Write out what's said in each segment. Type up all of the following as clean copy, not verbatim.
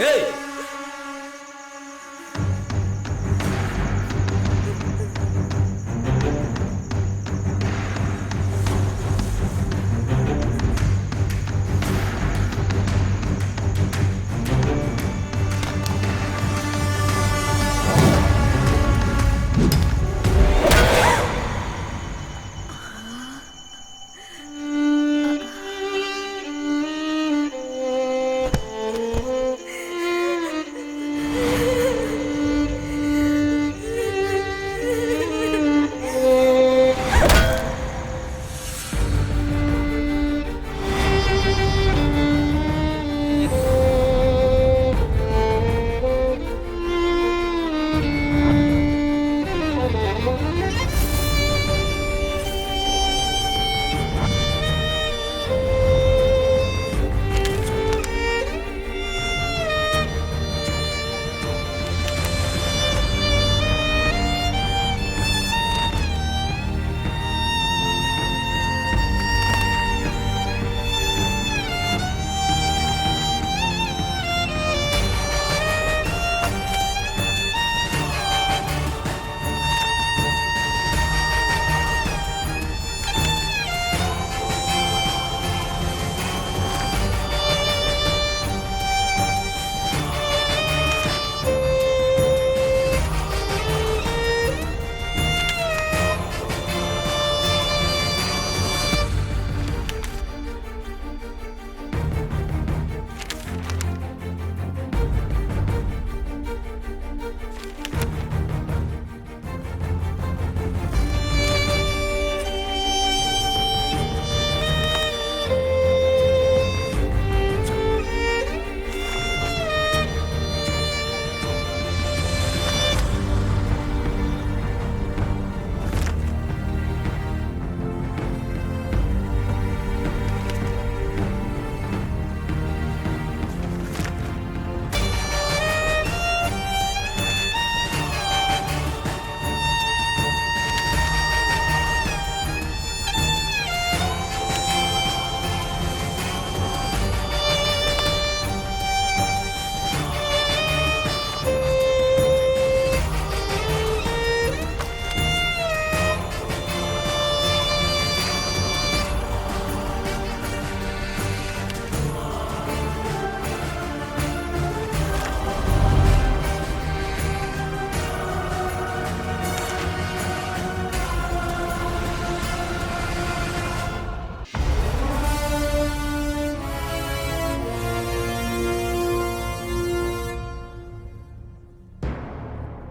ஏய்,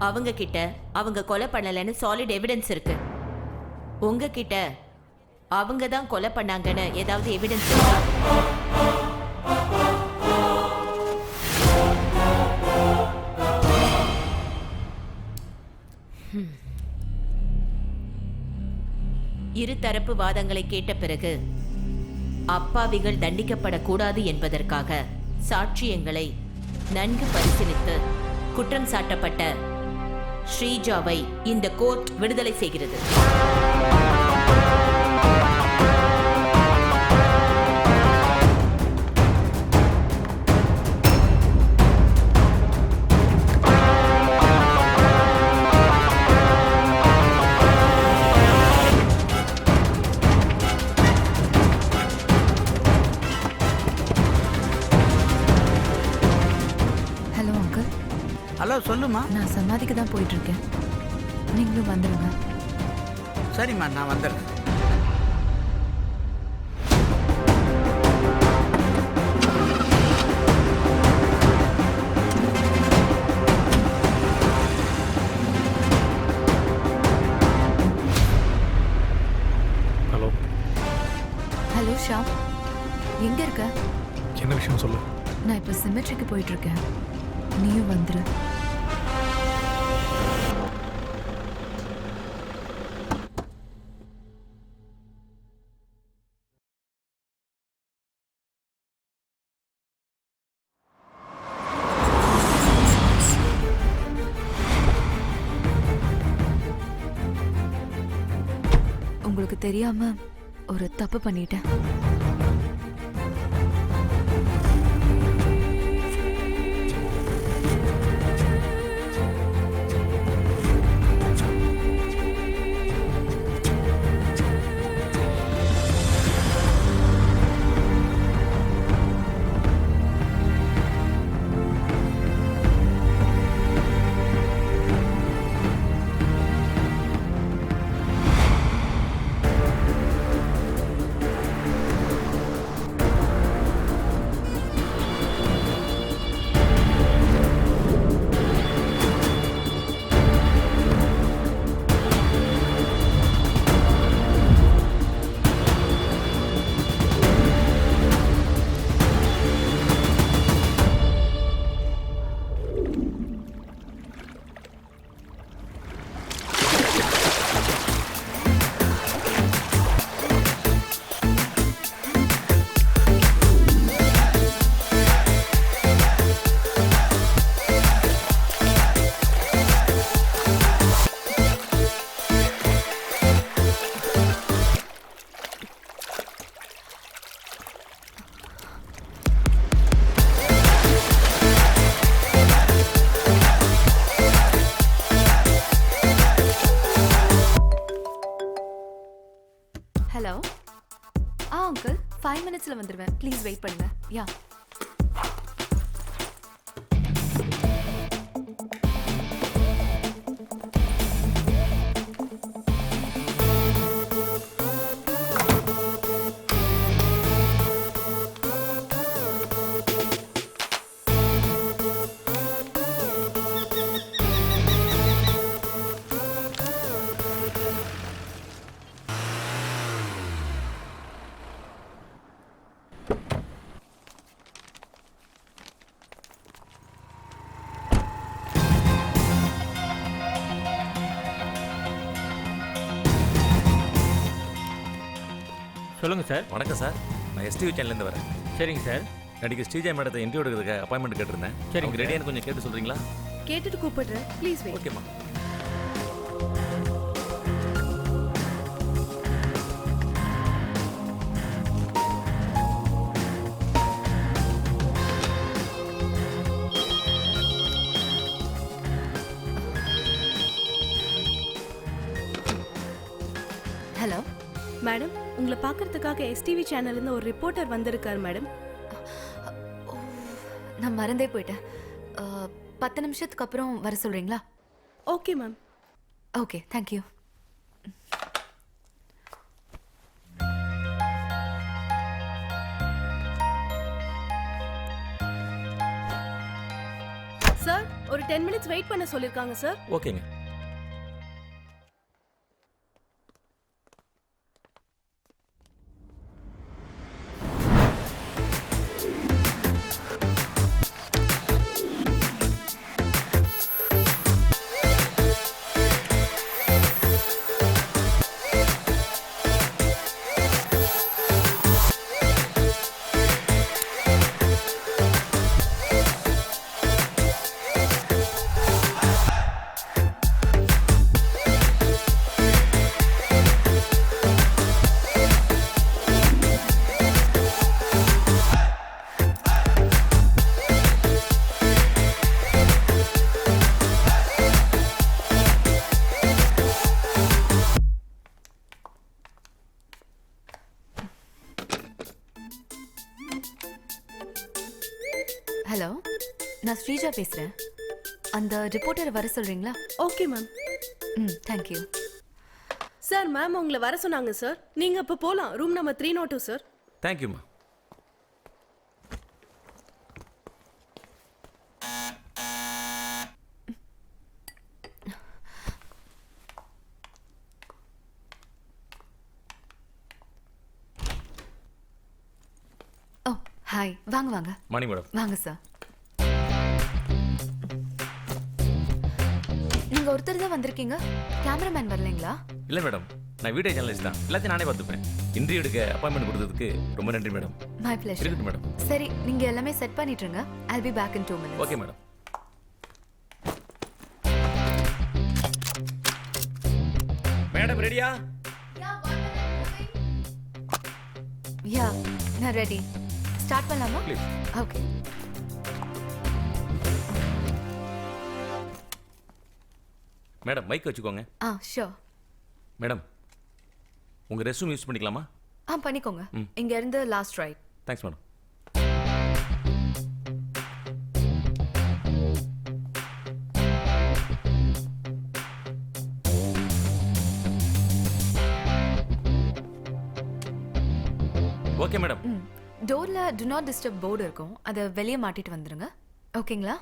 அவங்க கிட்ட அவங்க கொலை பண்ணலன்னு சாலிட் எவிடன்ஸ் இருக்கு. உங்ககிட்ட அவங்க தான் கொலை பண்ணாங்கன்னு ஏதாவது எவிடன்ஸ் இருக்கா? இருதரப்பு வாதங்களை கேட்ட பிறகு அப்பாவிகள் தண்டிக்கப்படக்கூடாது என்பதற்காக சாட்சியங்களை நன்கு பரிசீலித்து குற்றம் சாட்டப்பட்ட ஸ்ரீஜாவை இந்த கோர்ட் விடுதலை செய்கிறது. ஹலோ, சொல்லுமா. நான் சமாதிக்கு தான் போயிட்டு இருக்கேன், நீங்களும் வந்துடுங்க. சரிம்மா, நான் வந்துடுறேன். ஹலோ. ஹலோ ஷாம், எங்க இருக்க? என்ன விஷயம் சொல்லு. நான் இப்போ சிமெட்ரிக்கு போயிட்டு இருக்கேன், நீயும் வந்துரு. உங்களுக்கு தெரியாம ஒரு தப்பு பண்ணிட்டேன். மினிட்ஸ்ல வந்துருவேன். ப்ளீஸ் வெயிட் பண்ணுங்க. யா. சொல்லுங்கள் சார். வணக்கம் சார், நான் எஸ்டிவி சேனல்லேருந்து வரேன். சரிங்க சார். நடிகை ஸ்ரீஜா மேடத்தை இன்டர்வியூ எடுக்கிறதுக்கு அப்பாயின்மெண்ட் கேட்டிருந்தேன். சரிங்க அவங்க சார். ரெடியான கொஞ்சம் கேட்டு சொல்கிறீங்களா? கேட்டுட்டு கூப்பிடுறேன். Please wait. ஓகேம்மா. ஹலோ மேடம், உங்களை பார்க்கறதுக்காக எஸ்டிவி சேனல்லேருந்து ஒரு ரிப்போர்ட்டர் வந்திருக்கார் மேடம். நான் மறந்தே போயிட்டேன். 10 நிமிஷத்துக்கு அப்புறம் வர சொல்றீங்களா? Okay ma'am. Okay, thank you. Sir, ஒரு 10 மினிட்ஸ் வெயிட் பண்ண சொல்லியிருக்காங்க சார். ஓகேங்க. ஹலோ, நான் ஸ்ரீஜா பேசுறேன். அந்த ரிப்போர்ட்டரை வர சொல்றீங்களா? Okay ma'am. Thank you. Sir, ma'am உங்களை வர சொன்னாங்க சார். நீங்க இப்போ போலாம். Room number 302 sir. தேங்க்யூம்மா. ஓ, ஹாய். வாங்க வாங்க மணி மேடம். வாங்க சார். நீங்க ஒருத்தர் தான் வந்திருக்கீங்க. கேமராமேன் வரலைங்களா? இல்லை மேடம், நான் வீடியோ ஜேர்னலிஸ்ட் தான். எல்லாத்தையும் நானே பார்த்துப்பேன். இன்டர்வியூ எடுக்க அப்பாயின்மெண்ட் கொடுத்ததுக்கு ரொம்ப நன்றி மேடம். My pleasure. இருக்கட்டும் மேடம். சரி, நீங்க எல்லாமே செட் பண்ணிட்டு இருங்க. I'll be back in 2 minutes. Okay madam. Madam ரெடியா? யா, நான் ரெடி. ஸ்டார்ட் பண்ணலாமா? ப்ளீஸ். ஓகே. மேடம் மைக் வச்சுக்கோங்க. ஷூர். மேடம் உங்கள் ரெஸ்யூம் யூஸ் பண்ணிக்கலாமா? பண்ணிக்கோங்க. இங்க இருந்து last right. Thanks madam. Okay madam. டோர்ல டு நாட் டிஸ்டர்ப் போர்டு இருக்கும். அதை வெளியே மாட்டிட்டு வந்துருங்க. ஓகேங்களா?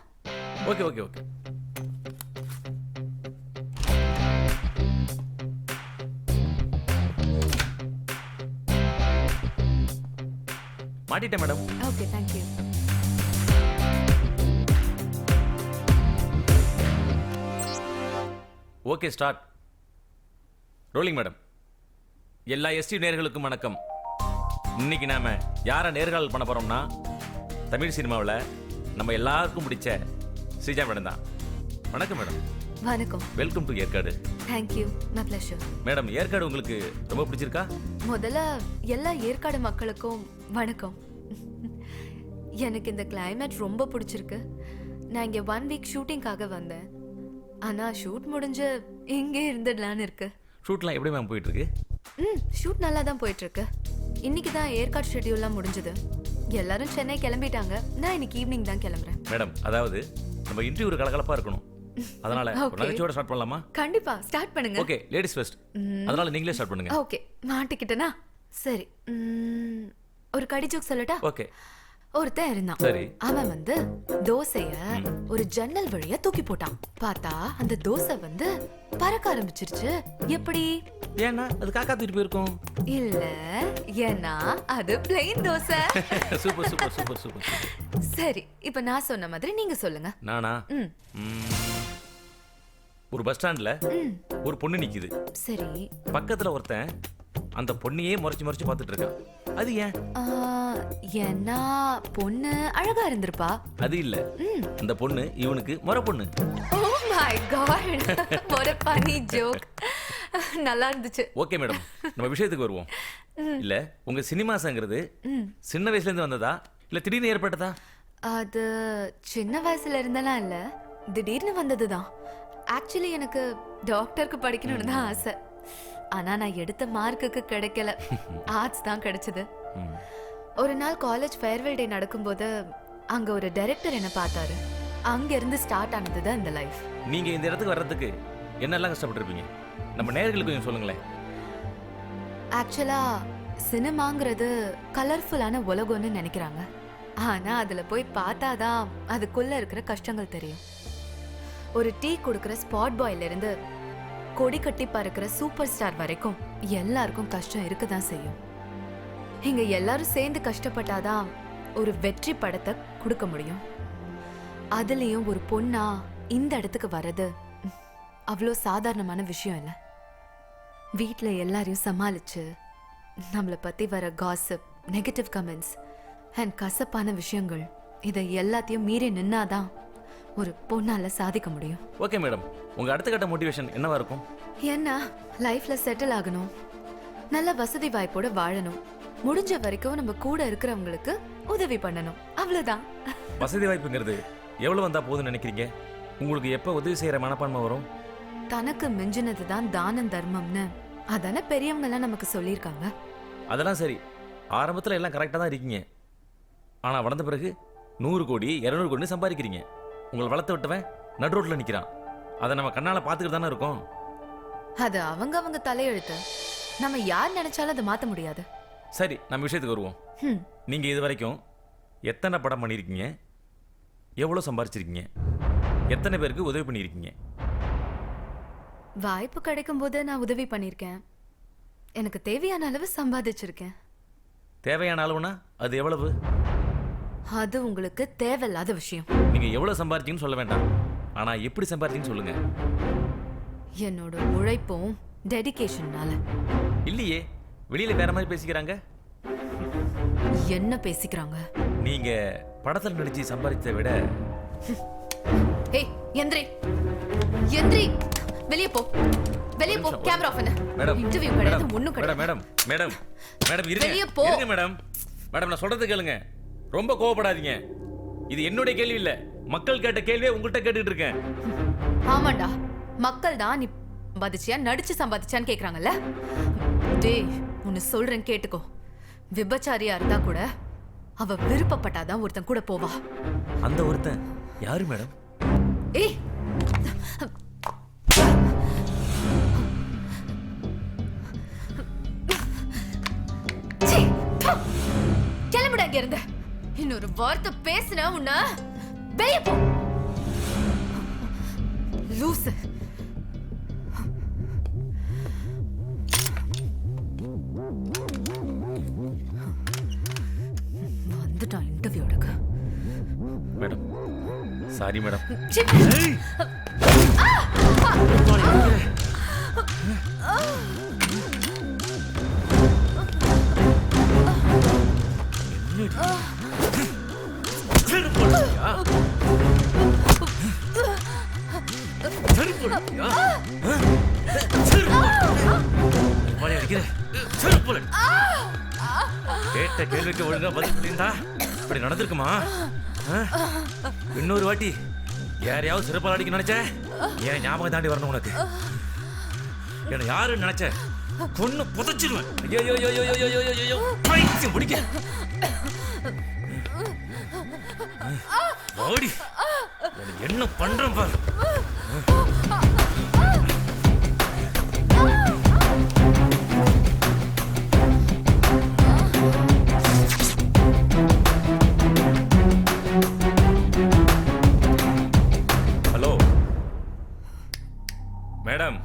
Okay okay okay. மாட்டிட்டேன் madam. Okay, thank you. Okay start. Rolling madam. எல்லா எஸ்டி நேயர்களுக்கும் வணக்கம். இன்னைக்கு நாம யாரை நேர்காணல் பண்ண போறோம்னா, தமிழ் சினிமாவில் நம்ம எல்லாருக்கும் பிடிச்ச ஸ்ரீஜா மேடம் தான். வணக்கம் மேடம். வணக்கம். Welcome to Yercaud. Thank you. My pleasure. Madam, Yercaud உங்களுக்கு ரொம்ப பிடிச்சிருக்கா? முதல்ல எல்லா ஏற்காடு மக்களுக்கும் வணக்கம். எனக்கு இந்த கிளைமேட் ரொம்ப பிடிச்சிருக்கு. நான் இங்கே 1 வீக் ஷூட்டிங்காக வந்தேன். ஆனால் ஷூட் முடிஞ்சு இங்கே இருந்துடலான்னு இருக்கு. ஷூட்லாம் எப்படி மேம் போயிட்டு இருக்கு? ஷூட் நல்லா தான் போயிட்டு இருக்கு. இன்னைக்கு தான் ஏற்காடு ஷெட்யூல்லாம் முடிஞ்சது. எல்லாரும் சென்னை கிளம்பிட்டாங்க. நான் இன்னைக்கு ஈவினிங் தான் கிளம்புறேன். மேடம் அதாவது நம்ம இன்டர்வியூ ஒரு கலகலப்பா இருக்கணும். அதனால ஒரு Okay. நகைச்சுவோட ஸ்டார்ட் பண்ணலாமா? கண்டிப்பா ஸ்டார்ட் பண்ணுங்க. Okay, ladies first. அதனால நீங்களே ஸ்டார்ட் பண்ணுங்க. ஓகே, மாட்டிக்கிட்டனா? சரி. ஒரு கடி ஜோக் சொல்லட்டா? ஓகே. ஒருத்தன் இருந்தான். சரி. அவன் வந்து தோசைய ஒரு ஜன்னல் வழியா தூக்கி போட்டான். பார்த்தா அந்த தோசை வந்து பறக்க ஆரம்பிச்சிருச்சு. எப்படி? ஏன்னா அது காக்கா தூக்கிட்டு போயிருக்கும். இல்ல, ஏன்னா அது plain dosa. Super super super super. சரி, இப்ப நான் சொன்ன மாதிரி நீங்க சொல்லுங்க. நானா? ம். ஒரு பஸ் ஸ்டாண்ட்ல ம். ஒரு பொண்ணு நிக்குது. சரி. பக்கத்துல ஒருத்தன் அந்த பொண்ணையே முறைச்சு முறைச்சு பார்த்துட்டு இருக்கான். அது ஏன்? ஆ, ஏன்னா பொண்ணு அழகா இருந்திருப்பா. அது இல்ல, அந்த பொண்ணு இவனுக்கு முறை பொண்ணு. ஓ மை காட், ஒரு funny joke. நல்லா இருந்துச்சு. ஓகே மேடம், நம்ம விஷயத்துக்கு வருவோம். இல்ல உங்க சினிமாஸ்ங்கிறது சின்ன வயசுல இருந்து வந்ததா இல்ல திடீர்னு ஏற்பட்டதா? அது சின்ன வயசுல இருந்தெல்லாம் இல்ல, திடீர்னு வந்ததுதான். ஆக்சுவலி எனக்கு டாக்டருக்கு படிக்கணும்னு தான் ஆசை. ஆனா நான் எடுத்த மார்க்குக்கு கிடைக்கல, ஆர்ட்ஸ் தான் கிடைச்சது. ஒரு நாள் காலேஜ் ஃபேர்வெல் டே நடக்கும்போது அங்க ஒரு டைரக்டர் என்ன பார்த்தாரு. அங்க இருந்து ஸ்டார்ட் ஆனது தான் இந்த லைஃப். நீங்க இந்த இடத்துக்கு வர்றதுக்கு என்னெல்லாம் கஷ்டப்பட்டிருப்பீங்க? நம்ம நேயர்களுக்கு கொஞ்சம் சொல்லுங்களேன். ஆக்சுவலா சினிமாங்கிறது கலர்ஃபுல்லான உலகம்னு நினைக்கிறாங்க. ஆனா அதுல போய் பார்த்தாதான் அதுக்குள்ள இருக்கிற கஷ்டங்கள் தெரியும். ஒரு டீ கொடுக்கிற ஸ்பாட் பாய்ல இருந்து கொடி கட்டி பறக்கிற சூப்பர் ஸ்டார் வரைக்கும் எல்லாருக்கும் கஷ்டம் இருக்கதான் செய்யும். இங்க எல்லாரும் சேர்ந்து கஷ்டப்பட்டாதான் ஒரு வெற்றி படத்தை கொடுக்க முடியும். அதுலயும் ஒரு பொண்ணா இந்த இடத்துக்கு வர்றது அவ்வளோ சாதாரணமான விஷயம் இல்லை. வீட்டில் எல்லாரையும் சமாளிச்சு நம்மளை பத்தி வர காசிப், நெகட்டிவ் கமெண்ட்ஸ் அண்ட் கசப்பான விஷயங்கள், இதை எல்லாத்தையும் மீறி நின்னாதான் ஒரு பொண்ணால சாதிக்க முடியும். ஓகே மேடம், உங்க அடுத்த கட்ட மோட்டிவேஷன் என்னவா இருக்கும்? என்ன, லைஃப்ல செட்டில் ஆகணும், நல்ல வசதி வாய்ப்போட வாழணும், முடிஞ்ச வரைக்கும் நம்ம கூட இருக்கிறவங்களுக்கு உதவி பண்ணணும், அவ்வளவுதான். வசதி வாய்ப்புங்கிறது எவ்வளவு வந்தா போதும்னு நினைக்கிறீங்க? உங்களுக்கு எப்ப உதவி செய்யற மனப்பான்மை வரும்? தனக்கு மிஞ்சினதுதான் தானம் தர்மம்னு அதானே பெரியவங்க எல்லாம் நமக்கு சொல்லியிருக்காங்க. அதெல்லாம் சரி, ஆரம்பத்துல எல்லாம் கரெக்டா தான் இருக்கீங்க. ஆனா வளர்ந்த பிறகு 100 கோடி 200 கோடி சம்பாதிக்கிறீங்க. உங்களை வளர்த்து விட்டவன் நடு ரோட்ல நிக்கிறான். அதை நம்ம கண்ணால பாத்துக்கிட்டு தானே இருக்கோம். அது அவங்க தலையெழுத்து. நம்ம யார் நினைச்சாலும் அதை மாத்த முடியாது. சரி, நம்ம விஷயத்துக்கு வருவோம். நீங்க இது வரைக்கும் எத்தனை படம் பண்ணியிருக்கீங்க? எவ்வளவு சம்பாதிச்சிருக்கீங்க? எத்தனை பேருக்கு உதவி பண்ணியிருக்கீங்க? வாய்ப்பு கிடைக்கும் போது நான் உதவி பண்ணிருக்கேன். எனக்கு தேவையான அளவு சம்பாதிச்சிருக்கேன். தேவையான அளவுனா அது எவ்வளவு? அது உங்களுக்கு தேவையில்லாத விஷயம். நீங்க எவ்வளவு சம்பாதிச்சீங்கன்னு சொல்ல வேண்டாம், ஆனா எப்படி சம்பாதிச்சீங்கன்னு சொல்லுங்க. என்னோட உழைப்பும் டெடிகேஷன்னால. இல்லையே, வெளியில வேற மாதிரி பேசிக்கிறாங்க. என்ன பேசிக்கிறாங்க? நீங்க படத்துல நடிச்சு சம்பாதிச்சதை விட. ஏய் எந்திரி, எந்திரி, வெளியே போ, வெளியே போ. கேமரா ஆஃப் பண்ணு. மேடம், இன்டர்வியூ கிடையாது, ஒண்ணும் மேடம் கிடையாது. மேடம் மேடம் மேடம் இருங்க, வெளியே போ. இருங்க மேடம். மேடம் நான் சொல்றது கேளுங்க, ரொம்ப கோவப்படாதீங்க. இது என்னுடைய கேள்வி இல்ல, மக்கள் கேட்ட கேள்வியை உங்கள்கிட்ட கேட்டுட்டு இருக்கேன். ஆமாண்டா, மக்கள் தான் நீ சம்பாதிச்சியா நடிச்சு சம்பாதிச்சான்னு கேக்குறாங்கல்ல. டேய், உன்னை சொல்றேன் கேட்டுக்கோ. விபச்சாரியா இருந்தா கூட அவ விருப்பப்பட்டாதான் ஒருத்தன் கூட போவா. அந்த ஒருத்தன் யாரு மேடம்? ஏய், சீ, போ. கிளம்புடா இங்க இருந்து. இன்னொரு வார்த்தை பேசுன உன்ன வெளியே போ. லூசு. வந்துட்டான் இன்டர்வியூடுக்கு. Madam sorry madam. சீ. கேட்ட கேள்விக்கு ஒழுங்கா பதில் சொல்லியிருந்தா இப்படி நடந்திருக்குமா? இன்னொரு வாட்டி யாரையாவது சிறப்பாக அடிக்க நினைச்ச என் ஞாபகம் தாண்டி வரணும். உனக்கு என்ன யாருன்னு நினைச்ச கொன்னு புதைச்சிருவேன். ஐயோ ஐயோ ஐயோ ஐயோ ஐயோ ஐயோ ஐயோ பைத்தியம் பிடிக்க. ஓடி உனக்கு என்ன பண்றேன் பாரு. ஹலோ மேடம்,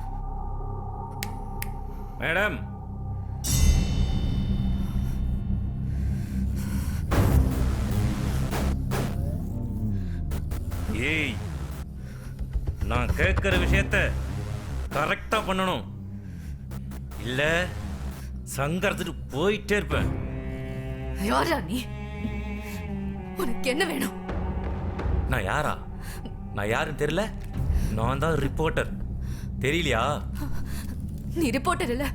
மேடம், ஏய், நான் கேட்கிற விஷயத்த கரெக்டா பண்ணணும், இல்ல சங்கரத்துட்டு போயிட்டே இருப்பேன். யாரா நீ? உனக்கு என்ன வேணும்? நான் யாரா? நான் யாருன்னு தெரியல. நான் தான் ரிப்போர்ட்டர். தெரியலையா? நீ ரிப்போர்ட்டர் இல்ல,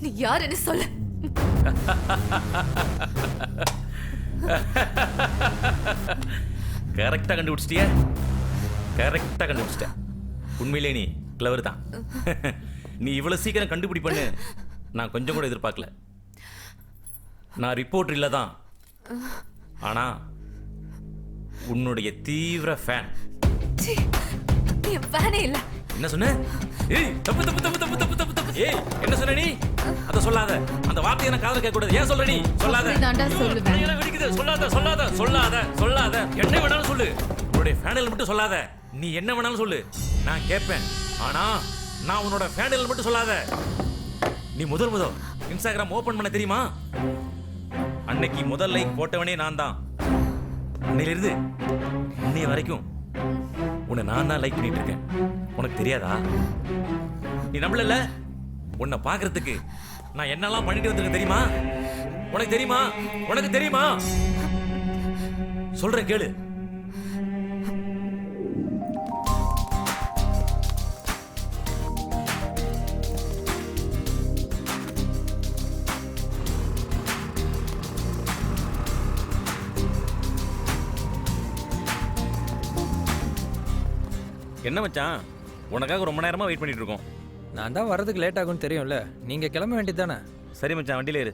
நீ யாருன்னு சொல்லு. கரெக்டா கண்டுபிடிச்சிட்டியா? கரெக்டா கண்டுபிடிச்சிட்ட. உண்மையிலே நீ கிளவர் தான். நீ இவ்வளவு சீக்கிரம் கண்டுபிடிப்பன்னு நான் கொஞ்சம் கூட எதிர்பார்க்கல. நான் ரிப்போர்ட்டர் இல்ல தான், ஆனா உன்னுடைய தீவிர ஃபேன். சீ, நீ என் ஃபேனே இல்ல. என்ன சொன்ன? ஏய், தப்பு தப்பு தப்பு தப்பு தப்பு தப்பு தப்பு. ஏய், என்ன சொன்ன நீ? அத சொல்லாத. அந்த வார்த்தையை நான் காதுல கேட்க கூடாது. ஏன் சொல்ற நீ? சொல்லாத. அப்படிதான்டா சொல்லுவேன். கையில வெடிக்குது. சொல்லாத, சொல்லாத, சொல்லாத, சொல்லாத. என்ன வேணாலும் சொல்லு. உன்னுடைய ஃபேனல் மட்டும் சொல்லாத. நீ என்ன வேணாலும் சொல்லு, நான் கேட்பேன். ஆனா நான் உன்னோட ஃபேனல் மட்டும் சொல்லாத. நீ முதல் இன்ஸ்டாகிராம் ஓபன் பண்ண தெரியுமா? அன்னைக்கு முதல் லைக் போட்டவனே நான் தான். அன்னையிலிருந்து இன்னைய வரைக்கும் உன்னை நான் தான் லைக் பண்ணிட்டு இருக்கேன். உனக்கு தெரியாதா? நீ நம்மள உன்னை பாக்குறதுக்கு நான் என்னெல்லாம் பண்ணிட்டு வந்திருக்கேன் தெரியுமா? உனக்கு தெரியுமா? உனக்கு தெரியுமா? சொல்றேன் கேளு. என்ன மச்சான், உனக்காக ரொம்ப நேரமா வெயிட் பண்ணிட்டு இருக்கோம். நான் தான் வரதுக்கு லேட் ஆகும்னு தெரியும்ல, நீங்க கிளம்ப வேண்டியது தானே? சரி மச்சான், வண்டியில ஏறு.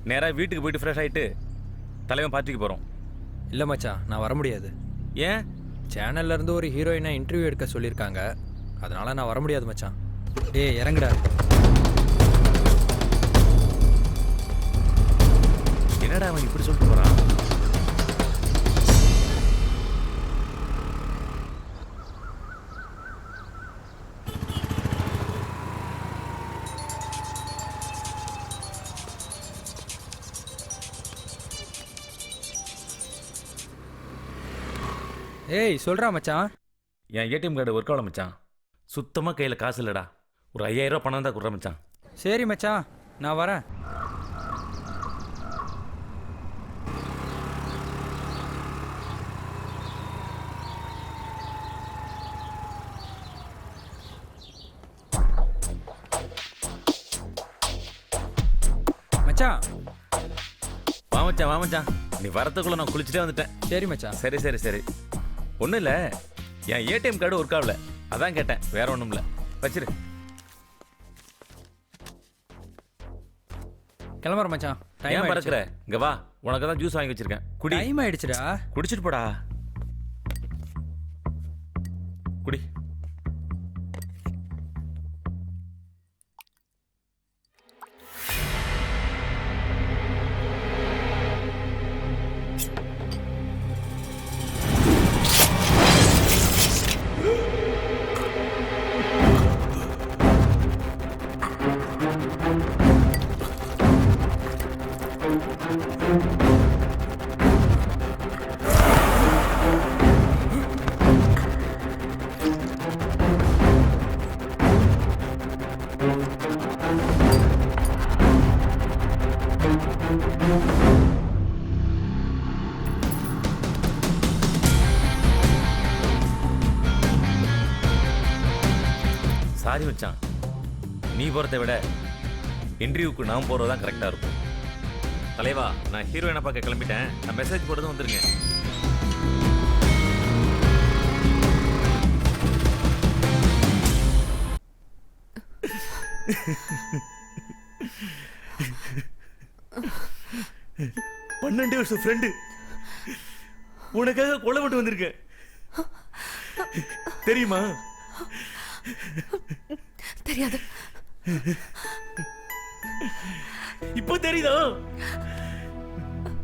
நேரா வீட்டுக்கு போயிட்டு ஃப்ரெஷ் ஆயிட்டு தலைவன் பார்ட்டிக்கு போறோம். இல்லை மச்சான், நான் வர முடியாது. ஏன்? சேனல்ல இருந்து ஒரு ஹீரோயினை இன்டர்வியூ எடுக்க சொல்லியிருக்காங்க, அதனால நான் வர முடியாது மச்சான். டேய் இறங்குடா. என்னடா அவன் இப்படி சொல்லிட்டு போறான்? ஏய் சொல்றா மச்சான். என் ஏடிஎம் கார்டு ஒர்க் ஆகல மச்சான். சுத்தமாக கையில் காசு இல்லைடா. ஒரு 5000 ரூபா பணம் தான் கொடுறேன் மச்சான். சரி மச்சான், நான் வரேன். மச்சான் வா மச்சான், வா மச்சான். நீ வரத்துக்குள்ள நான் குளிச்சுட்டே வந்துட்டேன். சரி மச்சான். சரி சரி சரி, ஒன்றும் இல்லை, என் ஏடிஎம் கார்டு ஒர்க் ஆகல, அதான் கேட்டேன், வேற ஒன்றும் இல்லை. வச்சிரு. கிளம்புற மச்சான். ஏன் பறக்குற? இங்க வா, உனக்கு தான் ஜூஸ் வாங்கி வச்சிருக்கேன், குடி. டைம் ஆயிடுச்சுடா. குடிச்சிட்டு போடா. குடி. சாரி மச்சான், நீ போகிறத விட இன்டர்வியூக்கு நான் போகிறது தான் கரெக்டாக இருக்கும். தலைவா, நான் ஹீரோயினை பார்க்க கிளம்பிட்டேன். நான் மெசேஜ் போட்டதும் வந்துருங்க. பன்னெண்டு வருஷம் ஃப்ரெண்டு உனக்காக கொலை போட்டு வந்திருக்கேன் தெரியுமா? தெரியாது. இப்போ தெரியுதா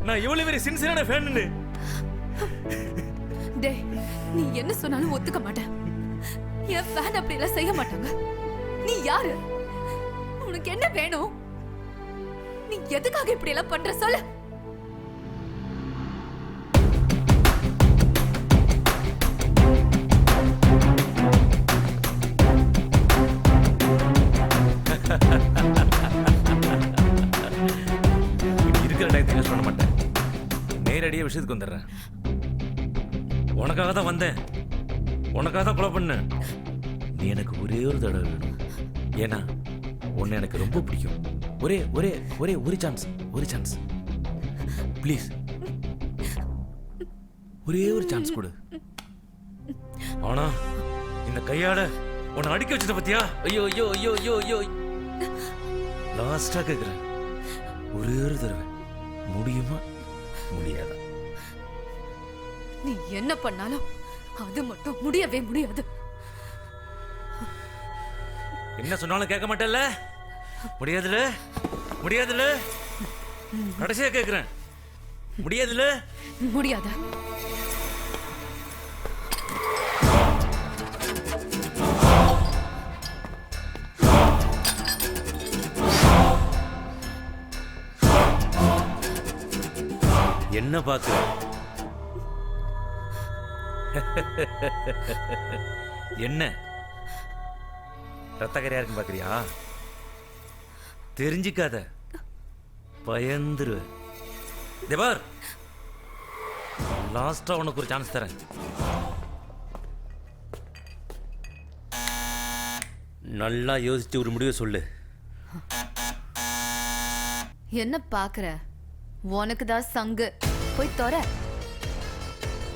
நான் எவ்வளவு பெரிய சின்சியரான ஃபேன்னு? டேய், நீ என்ன சொன்னாலும் ஒத்துக்க மாட்டேன். என் ஃபேன் அப்படி எல்லாம் செய்ய மாட்டாங்க. நீ யாரு? உனக்கு என்ன வேணும்? நீ எதுக்காக இப்படி எல்லாம் பண்ற சொல்லு. இருக்கிற டயத்தை சொல்ல மாட்டேன், நேரடியாக விஷயத்துக்கு வந்துடுறேன். உனக்காக தான் வந்தேன், உனக்காக தான் கொலை பண்ணேன். நீ எனக்கு ஒரே ஒரு தடவை வேணும், ஏன்னா உன்னை எனக்கு ரொம்ப பிடிக்கும். ஒரே ஒரே ஒரே ஒரு சான்ஸ், ஒரு சான்ஸ் ப்ளீஸ், ஒரே ஒரு சான்ஸ் கொடு. ஆனா இந்த கையால உன்னை அடிக்க வச்சத பத்தியா? ஐயோ ஐயோ ஐயோ ஐயோ ஐயோ. லாஸ்டா கேக்குறேன், ஒரே ஒரு தடவை முடியுமா முடியாதா? நீ என்ன பண்ணாலும் அது மட்டும் முடியவே முடியாது. என்ன சொன்னாலும் கேட்க மாட்டேல்ல? முடியாதுல முடியாதுல? கடைசியா கேக்குறேன், முடியாதுல? முடியாத. என்ன பாக்குற? என்ன ரத்தக்கரையா இருக்கு பாக்குறியா? தெரிஞ்சுக்காத, பயந்துரு. தேவர், லாஸ்டா உனக்கு ஒரு சான்ஸ் தரேன். நல்லா யோசிச்சு ஒரு முடிவை சொல்லு. என்ன பாக்குற? உனக்கு தான் சங்கு. போய் தொற.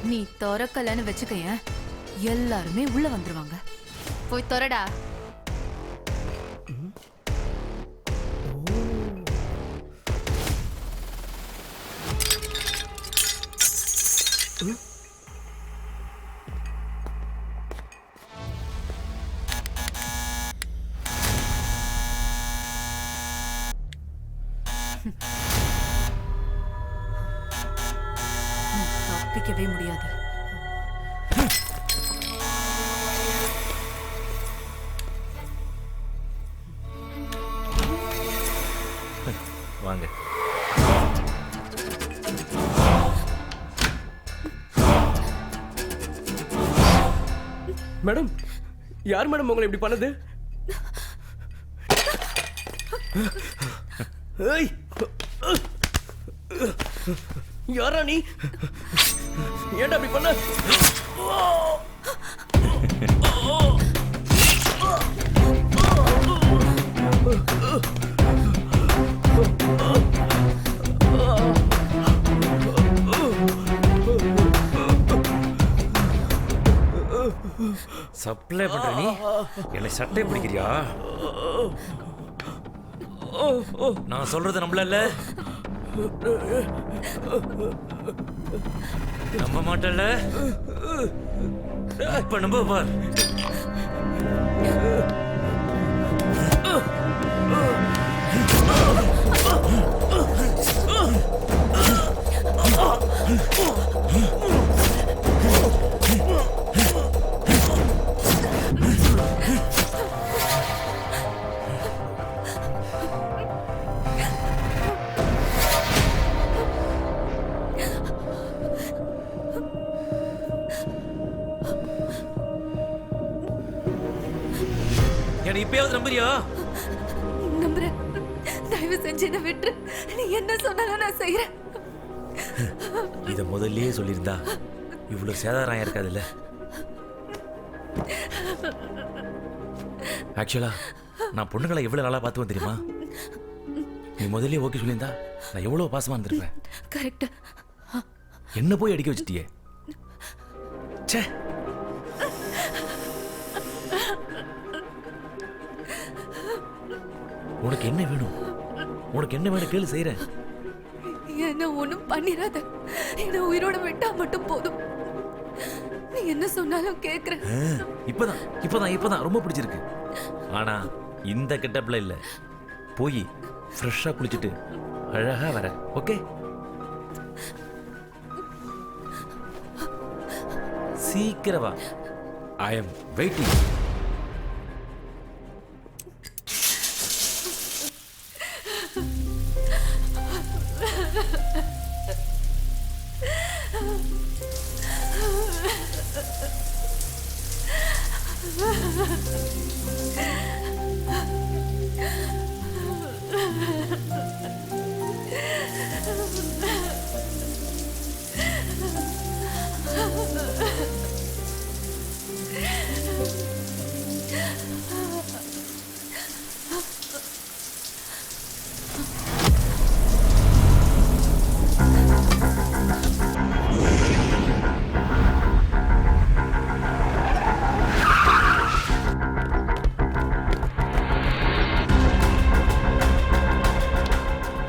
நீ திறக்கலன்னு வச்சுக்கயேன், எல்லாருமே உள்ள வந்துருவாங்க. போய் தொறடா. தப்பிக்கவே முடியாது. வாங்க. மேடம், யார் மேடம் உங்களை இப்படி பண்ணது? ஏய், யாரா நீ? ஏன்டா அப்படி பண்ண? சப்ளை பண்ற நீ என்னை சட்டை பிடிக்கிறியா? நான் சொல்றது நம்பல, நம்ப மாட்டல. இப்ப நம்ப பார். என்ன இப்பயாவது நம்புறியா? நம்புறேன். தயவு செஞ்சு என்ன விட்டு, நீ என்ன சொன்னாலும் நான் செய்யறேன். இத முதல்லயே சொல்லியிருந்தா இவ்வளவு சேதாரம் இருக்காதுல்ல. ஆக்சுவலா நான் பொண்ணுங்களை எவ்வளவு நாளா பார்த்து தெரியுமா? நீ முதல்லயே ஓகே சொல்லியிருந்தா நான் எவ்வளவு பாசமா இருந்திருப்பேன். கரெக்ட். என்ன போய் அடிக்க வச்சிட்டியே. ச்சே. உனக்கு என்ன வேணும்? உனக்கு என்ன வேணும் கேளு, செய்றேன். என்ன ஒண்ணும் பண்ணிராத. என்ன உயிரோட விட்டா மட்டும் போதும். நீ என்ன சொன்னாலும் கேக்குறேன். இப்பதான் ரொம்ப பிடிச்சிருக்கு. ஆனா இந்த கெட்டப்ல இல்ல. போய் ஃப்ரெஷ்ஷா குளிச்சுட்டு அழகா வர. ஓகே? சீக்கிரம் வா. ஐ அம் வெயிட்டிங்.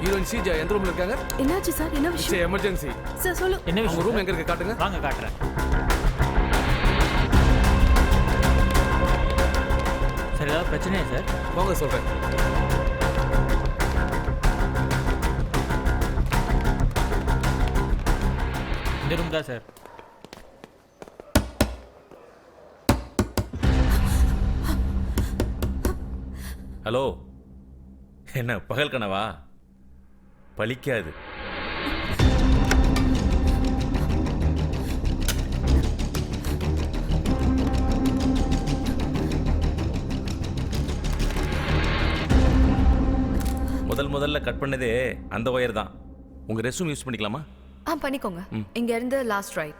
ஹீரோயின் சீஜா எந்த ரூம்ல இருக்காங்க? என்னாச்சு சார்? என்ன இட்ஸ் விஷயம் எமர்ஜென்சி. சார்? சொல்லு. என்ன உங்க விஷயம் ரூம் சார்? எங்க இருக்கு காட்டுங்க. வாங்க காட்டுறேன். சார் ஏதாவது பிரச்சனையா சார்? வாங்க சொல்றேன். இந்த ரூம் தான் சார். ஹலோ, என்ன பகல் கனவா? பலிக்காது. முதல்ல கட் பண்ணதே அந்த ஒயர் தான். உங்க ரெஸ்யூம் யூஸ் பண்ணிக்கலாமா? பண்ணிக்கோங்க. இங்க இருந்து லாஸ்ட் ரைட்.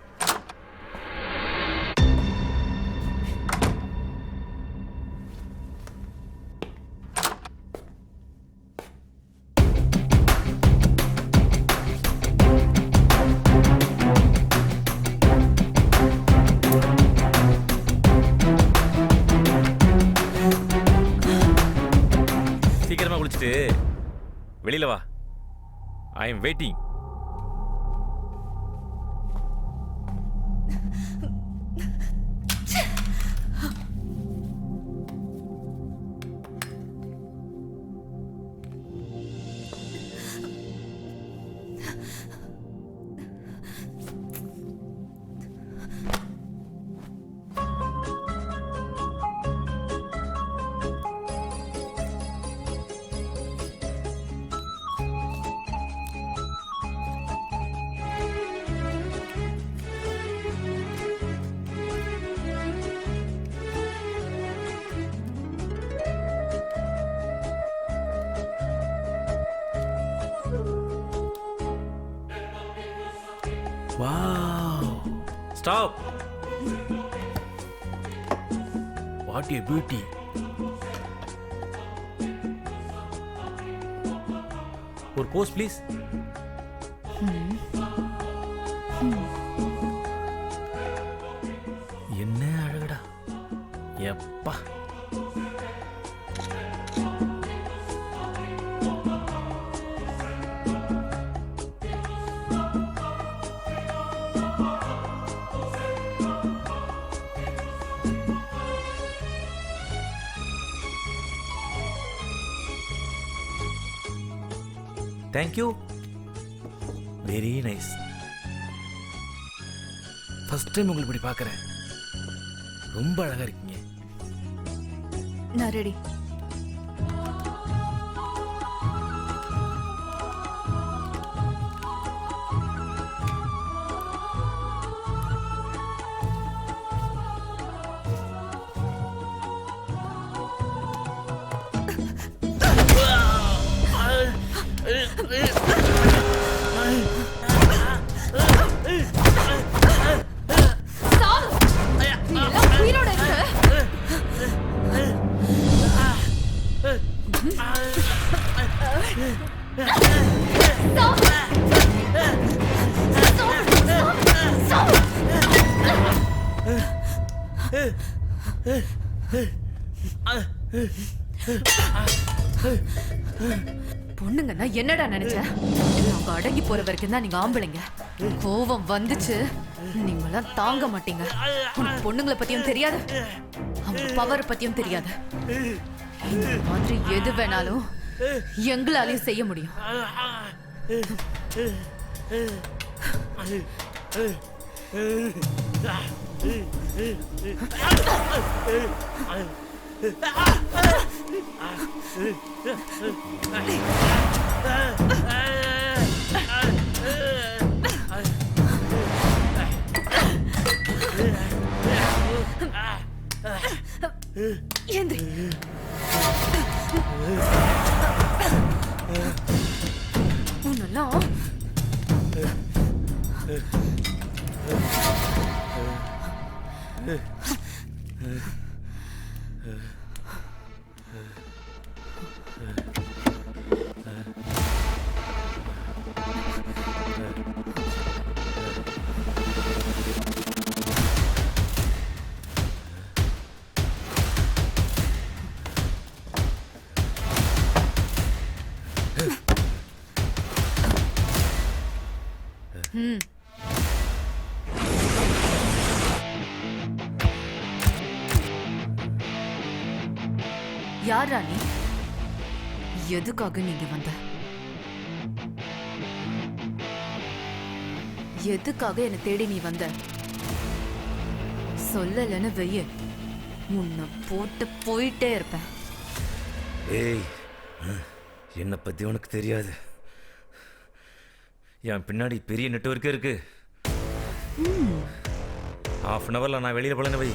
சீக்கிரமா குளிச்சுட்டு வெளியில வா. I am waiting. Wow! Stop! What a beauty! ஒரு போஸ் ப்ளீஸ். என்ன அழகுடா. எப்பா. Thank you. Very nice. First time உங்களை இப்படி பார்க்குறேன். ரொம்ப அழகா இருக்கீங்க. நான் ரெடி. பொண்ணுங்கன்னா என்னடா நினைச்ச? அவங்க அடங்கி போற வரைக்கும் தான் நீங்க ஆம்பளைங்க. கோவம் வந்துச்சு நீங்களாம் தாங்க மாட்டீங்க. உனக்கு பொண்ணுங்களை பத்தியும் தெரியாது, அவங்க பவர் பத்தியும் தெரியாது. இந்த மாதிரி எது வேணாலும் எங்களாலையும் செய்ய முடியும். ஏந்திரி. உன்னெல்லாம் யார் ராணி? எதுக்காக நீங்க வந்த? எதுக்காக என்னை தேடி நீ வந்த? சொல்லலன்னு வெய்ய உன்னை போட்டு போயிட்டே இருப்பேன். ஏய், என்னை பற்றி உனக்கு தெரியாது. என் பின்னாடி பெரிய நெட்வொர்க்கே இருக்கு. ஹாஃப் அன் ஹவரில் நான் வெளியில் போலன்னு வை,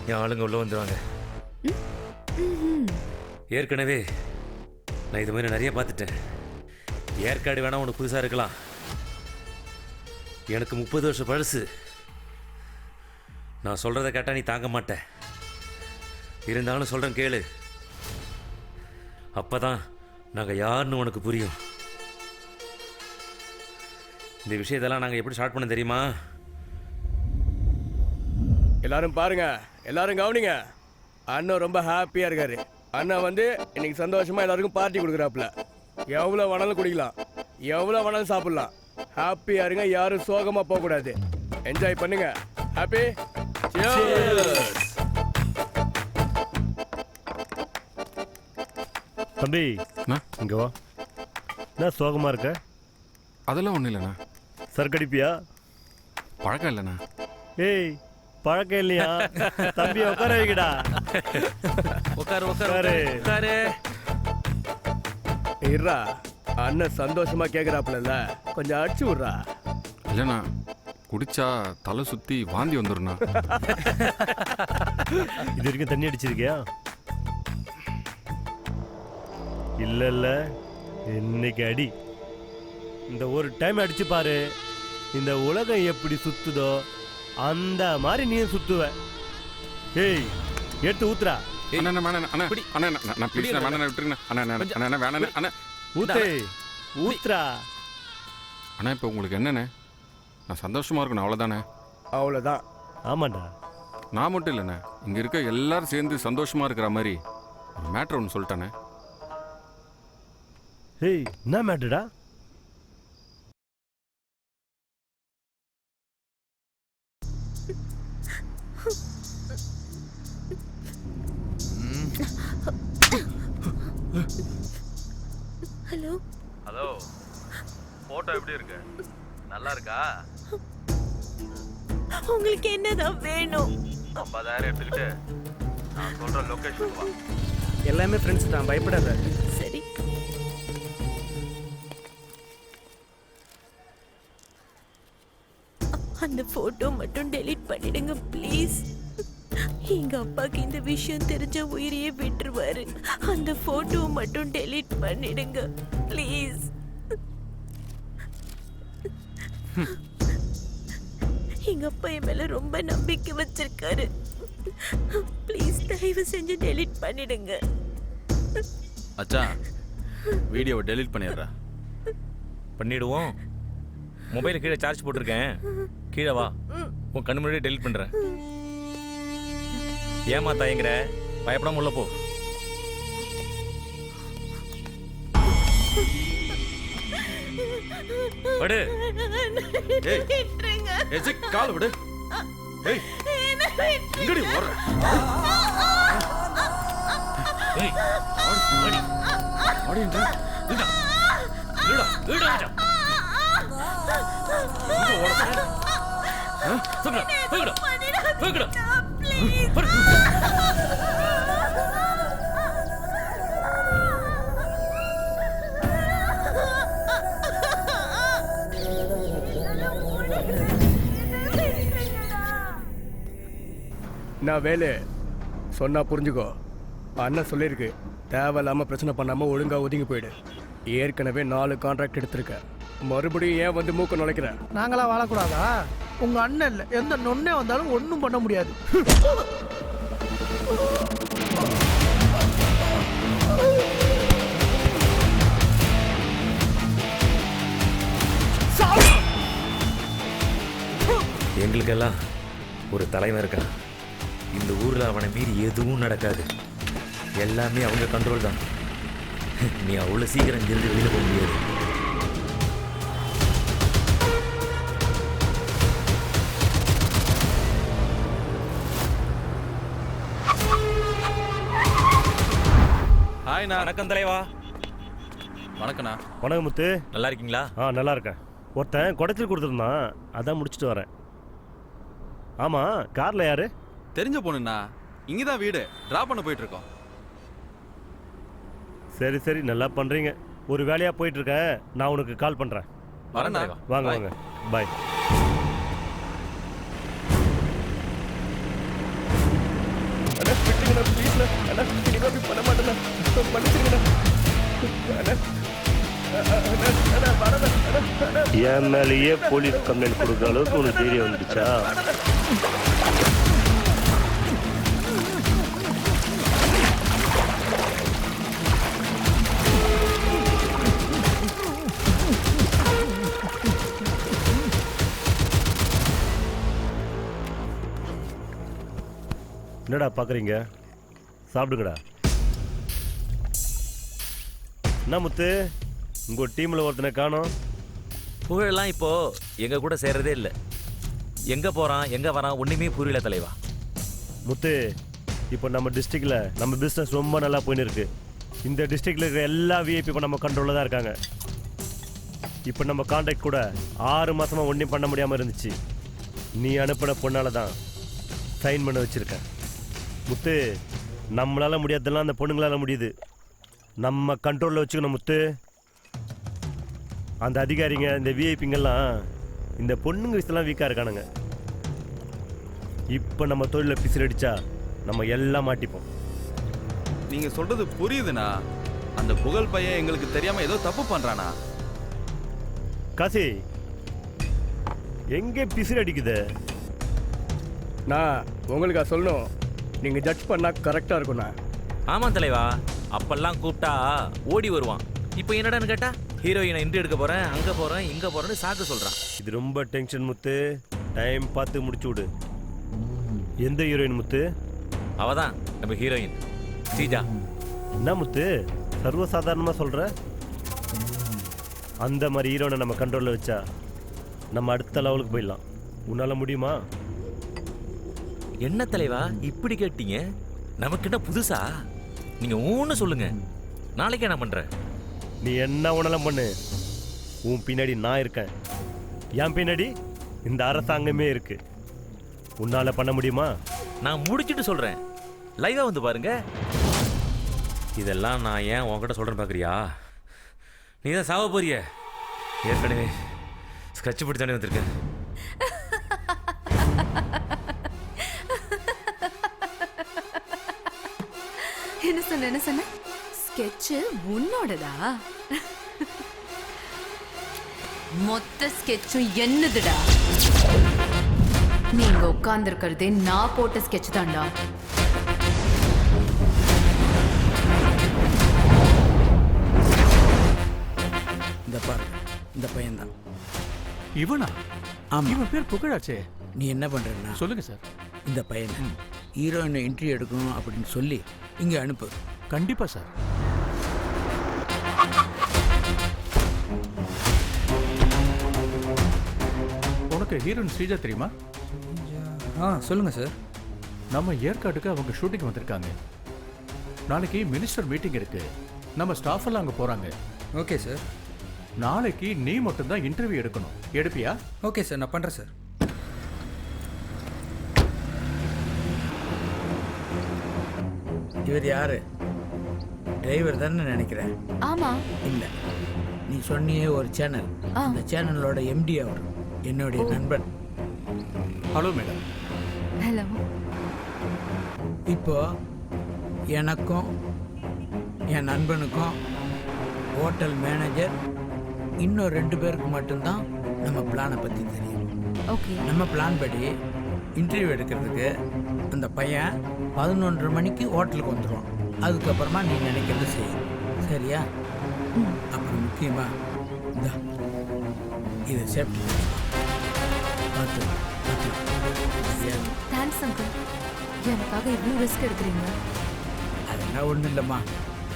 என் ஆளுங்க உள்ள வந்துடுவாங்க. ஏற்கனவே நான் இது மாதிரி நிறைய பார்த்துட்டேன். ஏற்காடு வேணா உனக்கு புதுசாக இருக்கலாம், எனக்கு 30 வருஷம் பழசு. நான் சொல்கிறத கேட்டால் நீ தாங்க மாட்டேன். இருந்தாலும் சொல்கிறேன் கேளு, அப்போ தான் நாங்கள் யாருன்னு உனக்கு புரியும். இந்த விஷயத்தெல்லாம் நாங்கள் எப்படி ஸ்டார்ட் பண்ண தெரியுமா? எல்லாரும் பாருங்க, எல்லாரும் கவனிங்க. அண்ணன் ரொம்ப ஹாப்பியா இருக்காரு. அண்ணன் வந்து இன்னைக்கு சந்தோஷமா எல்லாருக்கும் பார்ட்டி கொடுக்குறாப்புல. எவ்வளோ வேணாலும் குடிக்கலாம், எவ்வளோ வேணாலும் சாப்பிடலாம். ஹாப்பியா இருங்க, யாரும் சோகமா போக கூடாது. என்ஜாய் பண்ணுங்க. ஹாப்பி தம்பி, இங்க வா. என்ன சோகமா இருக்க? அதெல்லாம் ஒன்றும் இல்லைண்ணா. சர்க்கடிப்பியா? பழக்கம் இல்லைண்ணா. ஏய், பழக்கம் இல்லையா? தம்பி உட்கார வைக்கடா. உட்காரு உட்காரு உட்காரு. இருடா, அண்ணன் சந்தோஷமா கேக்குறாப்புல, கொஞ்சம் அடிச்சு விடுறா. இல்லைண்ணா, குடிச்சா தலை சுற்றி வாந்தி வந்துடுண்ணா. இது வரைக்கும் தண்ணி அடிச்சிருக்கியா? இல்ல இல்ல, இன்னைக்கு அடி. இந்த ஒரு டைம் அடிச்சு பாரு, இந்த உலகம் எப்படி சுத்துதோ அந்த மாதிரி நீயும் சுத்துவ. ஏய், எடுத்து ஊத்துறா. அண்ணா வேணாண்ணா, அண்ணா அண்ணா நான் ப்ளீஸ் வேணாண்ணா, விட்டுருங்கண்ணா. அண்ணா அண்ணா வேணாண்ணா. அண்ணா ஊத்து, ஊத்துறா. அண்ணா இப்போ உங்களுக்கு என்னண்ணே? நான் சந்தோஷமா இருக்கணும், அவ்வளோதானே? அவ்வளோதான். ஆமாண்டா. நான் மட்டும் இல்லைண்ணே, இங்கே இருக்க எல்லாரும் சேர்ந்து சந்தோஷமா இருக்கிற மாதிரி ஒரு மேட்ரு ஒன்று சொல்லிட்டானே. ஏய், என்ன மேட்டுடா? ஹலோ ஹலோ, போட்டோ எப்படி இருக்கு? நல்லா இருக்கா? உங்களுக்கு என்னதான் வேணும்? 50,000 எடுத்துக்கிட்டு நான் சொல்ற லொகேஷன் வா. எல்லாமே ஃப்ரெண்ட்ஸ் தான், பயப்படாத. சரி. அந்த போட்டோ மட்டும் டெலீட் பண்ணிடுங்க ப்ளீஸ். எங்க அப்பாக்கு இந்த விஷயம் தெரிஞ்ச உயிரையே விட்டுருவாரு. அந்த போட்டோ மட்டும் டெலீட் பண்ணிடுங்க ப்ளீஸ். எங்க அப்பா என் மேல ரொம்ப நம்பிக்கை வச்சிருக்காரு. ப்ளீஸ் தயவு செஞ்சு டெலீட் பண்ணிடுங்க. அச்சா, வீடியோவை டெலீட் பண்ணிடுறா. பண்ணிடுவோம். மொபைலை கீழே சார்ஜ் போட்டிருக்கேன், கீழே வா. உன் கண்ணு முன்னாடி டெலீட் பண்ணுறேன். ஏமா தயங்குற? பயப்படாம உள்ள போ. விடு. ஏய், ஏய், கால் விடு. ஏய், இங்கடி ஓடுற? ஏய், ஓடி. ஓடின்றா. இங்க. இங்கடா, இங்கடா. இங்க ஓடுற? சொல்லுடா, இங்கடா. இங்கடா. நான் வேலு சொன்னா புரிஞ்சுக்கோ. அண்ணன் சொல்லியிருக்கு, தேவையில்லாமல் பிரச்சனை பண்ணாமல் ஒழுங்காக ஒதுங்கி போயிடு. ஏற்கனவே 4 கான்ட்ராக்ட் எடுத்திருக்கேன். மறுபடியும் ஏன் வந்து மூக்க நுழைக்கிறேன்? நாங்களா வாழக்கூடாதா? உங்க அண்ணன் இல்லை, எந்த நொண்ணே வந்தாலும் ஒன்றும் பண்ண முடியாது. எங்களுக்கெல்லாம் ஒரு தலைவன் இருக்கான். இந்த ஊரில் அவனை மீறி எதுவும் நடக்காது. எல்லாமே அவங்க கண்ட்ரோல் தான். நீ அவ்வளோ சீக்கிரம் இங்கிருந்து வெளியில் போக முடியாது. ஹாய்ண்ணா. வணக்கம் தலைவா. வணக்கண்ணா. வணக்கம் முத்து. நல்லா இருக்கீங்களா? நல்லா இருக்கேன். ஒருத்தன் குடைச்சல் கொடுத்துருந்தான், அதான் முடிச்சுட்டு வரேன். ஆமாம், காரில் யாரு? தெரிஞ்ச பொண்ணுண்ணா. இங்கே தான் வீடு. ட்ராப் பண்ண போயிட்டு இருக்கோம். சரி சரி, நல்லா பண்ணுறீங்க. ஒரு வேலையாக போயிட்டுருக்கேன், நான் உனக்கு கால் பண்ணுறேன். வரேன் தலைவா. வாங்க வாங்க, பாய். பண்ண மாட்டேன். என் மேலேயே போலீஸ் கம்ப்ளைண்ட் கொடுக்குற அளவுக்கு உனக்கு தெரிய வந்துச்சா? என்னடா பார்க்குறீங்க? சாப்பிடுங்கடா. என்ன முத்து, உங்கள் டீமில் ஒருத்தனை காணோம்? புகழெல்லாம் இப்போ எங்க கூட சேர்றதே இல்லை. எங்க போறான் எங்க வரான் ஒண்ணுமே புரியல தலைவா. முத்து, இப்போ நம்ம டிஸ்ட்ரிக்டில் நம்ம பிஸ்னஸ் ரொம்ப நல்லா போயின்னு இருக்கு. இந்த டிஸ்ட்ரிக்டில் இருக்கிற எல்லா விஐபி இப்போ நம்ம கண்ட்ரோலில் தான் இருக்காங்க. இப்போ நம்ம கான்ட்ராக்ட் கூட 6 மாதமாக ஒன்றும் பண்ண முடியாமல் இருந்துச்சு. நீ அனுப்பின பொண்ணால் தான் சைன் பண்ண வச்சுருக்கேன். முத்து, நம்மளால் முடியாததெல்லாம் அந்த பொண்ணுங்களால் முடியுது. நம்ம கண்ட்ரோலில் வச்சுக்கணும் முத்து. அந்த அதிகாரிங்க, இந்த விஐபிங்கெல்லாம் இந்த பொண்ணுங்க விஷயத்தெல்லாம் வீக்காக இருக்கானுங்க. இப்போ நம்ம தொழிலில் பிசில் அடித்தா நம்ம எல்லாம் மாட்டிப்போம். நீங்க சொல்றது புரியுதுண்ணா. அந்த புகழ் பையன் எங்களுக்கு தெரியாம ஏதோ தப்பு பண்றானா? காசி, எங்கே பிசில் அடிக்குது? நான் உங்களுக்கு சொல்லணும், நீங்கள் ஜட்ஜ் பண்ணால் கரெக்டாக இருக்குண்ணா. ஆமா தலைவா, அப்பெல்லாம் கூப்பிட்டா ஓடி வருவான். இப்போ என்னடான்னு கேட்டா ஹீரோயினை இன்ட்ரி எடுக்க போறேன், அங்க போறேன், இங்க போறேன்னு சாக்கு சொல்றான். இது ரொம்ப டென்ஷன் முத்து. டைம் பார்த்து முடிச்சு விடு. எந்த ஹீரோயின் முத்து? அவதான் நம்ம ஹீரோயின் ஸ்ரீஜா. என்ன முத்து, சர்வசாதாரணமாக சொல்கிற? அந்த மாதிரி ஹீரோனை நம்ம கண்ட்ரோலில் வச்சா நம்ம அடுத்த லெவலுக்கு போயிடலாம். உன்னால் முடியுமா? என்ன தலைவா இப்படி கேட்டீங்க? நமக்கு என்ன புதுசா? நீங்க ஒன்று சொல்லுங்க, நாளைக்கு என்ன பண்ற? நீ என்ன உணலாம் பண்ணு, உன் பின்னாடி நான் இருக்கேன். என் பின்னாடி இந்த அரசாங்கமே இருக்கு. உன்னால் பண்ண முடியுமா? நான் முடிச்சுட்டு சொல்றேன், லைவா வந்து பாருங்க. இதெல்லாம் நான் ஏன் உன்கிட்ட சொல்றேன்னு பார்க்குறியா? நீ தான் சாவ போறிய. ஏற்கனவே ஸ்கட்ச் பிடிச்சானே வந்திருக்கேன். என்ன சொன்ன? ஸ்கெட்சு உன்னோடதா? மொத்த ஸ்கெட்சும் என்னதுடா? நீங்க உட்கார்ந்துருக்கிறதே நான் போட்ட ஸ்கெட்ச் தான்டா. இந்த பாரு, இந்த பையன்தான். இவனா? ஆமா, இவன் பேர் புகழாச்சே. நீ என்ன பண்றேன்னா சொல்லுங்க சார். இந்த பையனை ஹீரோயினை இன்டர்வியூ எடுக்கணும் அப்படின்னு சொல்லி இங்கே அனுப்பு. கண்டிப்பா சார். உனக்கு ஹீரோயின் ஸ்ரீஜா தெரியுமா? சொல்லுங்கள் சார். நம்ம ஏற்காட்டுக்கு அவங்க ஷூட்டிங் வந்திருக்காங்க. நாளைக்கு மினிஸ்டர் மீட்டிங் இருக்கு. நம்ம ஸ்டாஃப் எல்லாம் அங்கே போகிறாங்க. Okay sir. நாளைக்கு நீ மட்டும்தான் இன்டர்வியூ எடுக்கணும். எடுப்பியா? ஓகே சார், நான் பண்ணுறேன் சார். இவர் யாரு? டிரைவர் தானே நினைக்கிறேன். ஆமா. இல்லை, நீ சொன்னியே ஒரு சேனல், அந்த சேனலோட எம்டி அவர், என்னுடைய நண்பன். Hello madam. ஹலோ. இப்போ எனக்கும் என் நண்பனுக்கும் ஹோட்டல் மேனேஜர் இன்னும் 2 பேருக்கு மட்டும்தான் நம்ம பிளானை பற்றி தெரியும். ஓகே. நம்ம பிளான் படி இன்டர்வியூ எடுக்கிறதுக்கு அந்த பையன் 11:30 மணிக்கு ஹோட்டலுக்கு வந்துடுவான். அதுக்கப்புறமா நீ நினைக்கிறது செய்யும். சரியா? அப்புறம் முக்கியமாக இது சேஃப்டி பார்த்து. Thanks uncle. எனக்காக இவ்வளோ ரிஸ்க் எடுக்கிறீங்க. அதெல்லாம் ஒன்றும் இல்லைம்மா,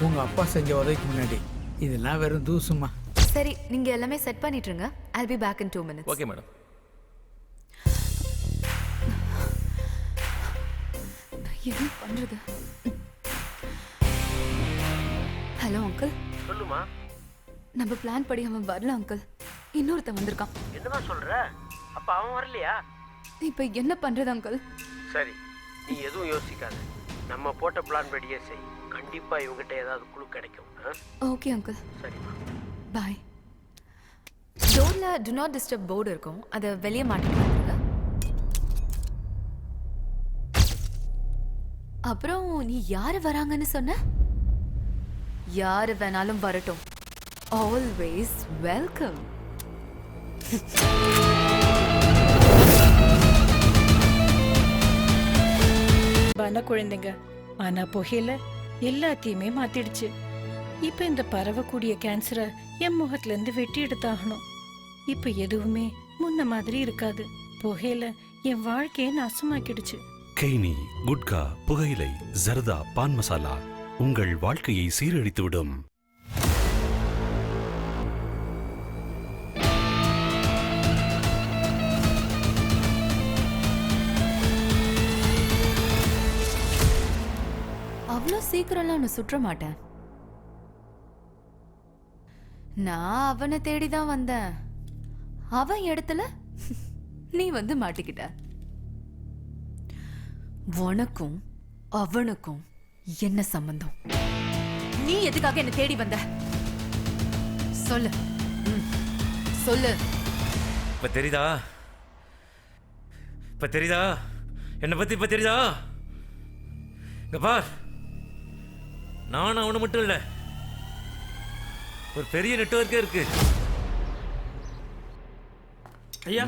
உங்கள் அப்பா செஞ்ச உதவிக்கு முன்னாடி இதெல்லாம் வெறும் தூசுமா. சரி, நீங்கள் எல்லாமே செட் பண்ணிட்டுருங்க. I'll be back in 2 minutes. Okay madam. என்ன பண்ணுறது? Hello uncle. சொல்லுமா. நம்ம பிளான் படி அவன் வரல அங்கிள். இன்னொருத்தன் வந்திருக்கான். என்னமா சொல்ற? அப்ப அவன் வரலையா? இப்போ என்ன பண்ணுறது அங்கிள்? சரி, நீ எதுவும் யோசிக்காத. நம்ம போட்ட பிளான் படியே செய். கண்டிப்பா இவங்கிட்ட ஏதாவது குழு கிடைக்கும். Okay uncle. சரிம்மா. பாய். டோரில் டு நாட் டிஸ்டர்ப் போர்டு இருக்கும், அதை வெளியே மாட்டிட்டு. அப்புறம் நீ யாரு வராங்கன்னு சொன்ன? யாரு வேணாலும் வரட்டும். Always welcome. வன குழந்தைங்க ஆனா புகையில எல்லாத்தையுமே மாத்திடுச்சு. இப்ப இந்த பரவக்கூடிய கேன்சரை என் முகத்துல இருந்து வெட்டி எடுத்தாகணும். இப்ப எதுவுமே முன்ன மாதிரி இருக்காது. புகையில என் வாழ்க்கையை நாசமாக்கிடுச்சு. கெய்னி, குட்கா, புகையிலை, ஜர்தா, பான் மசாலா உங்கள் வாழ்க்கையை சீரழித்துவிடும். அவ்வளோ சீக்கிரம்லாம் நான் சுற்ற மாட்டேன். நான் அவனை தேடிதான் வந்தேன். அவன் இடத்துல நீ வந்து மாட்டிக்கிட்ட. உனக்கும் அவனுக்கும் என்ன சம்பந்தம்? நீ எதுக்காக என்ன தேடி வந்த? சொல்லு. சொல்லு. இப்ப தெரியுதா? என்னை பத்தி இப்ப தெரியுதா? இங்க பார், நானும் அவனு மட்டும் இல்ல, ஒரு பெரிய நெட்வொர்க்கே இருக்கு. ஐயா,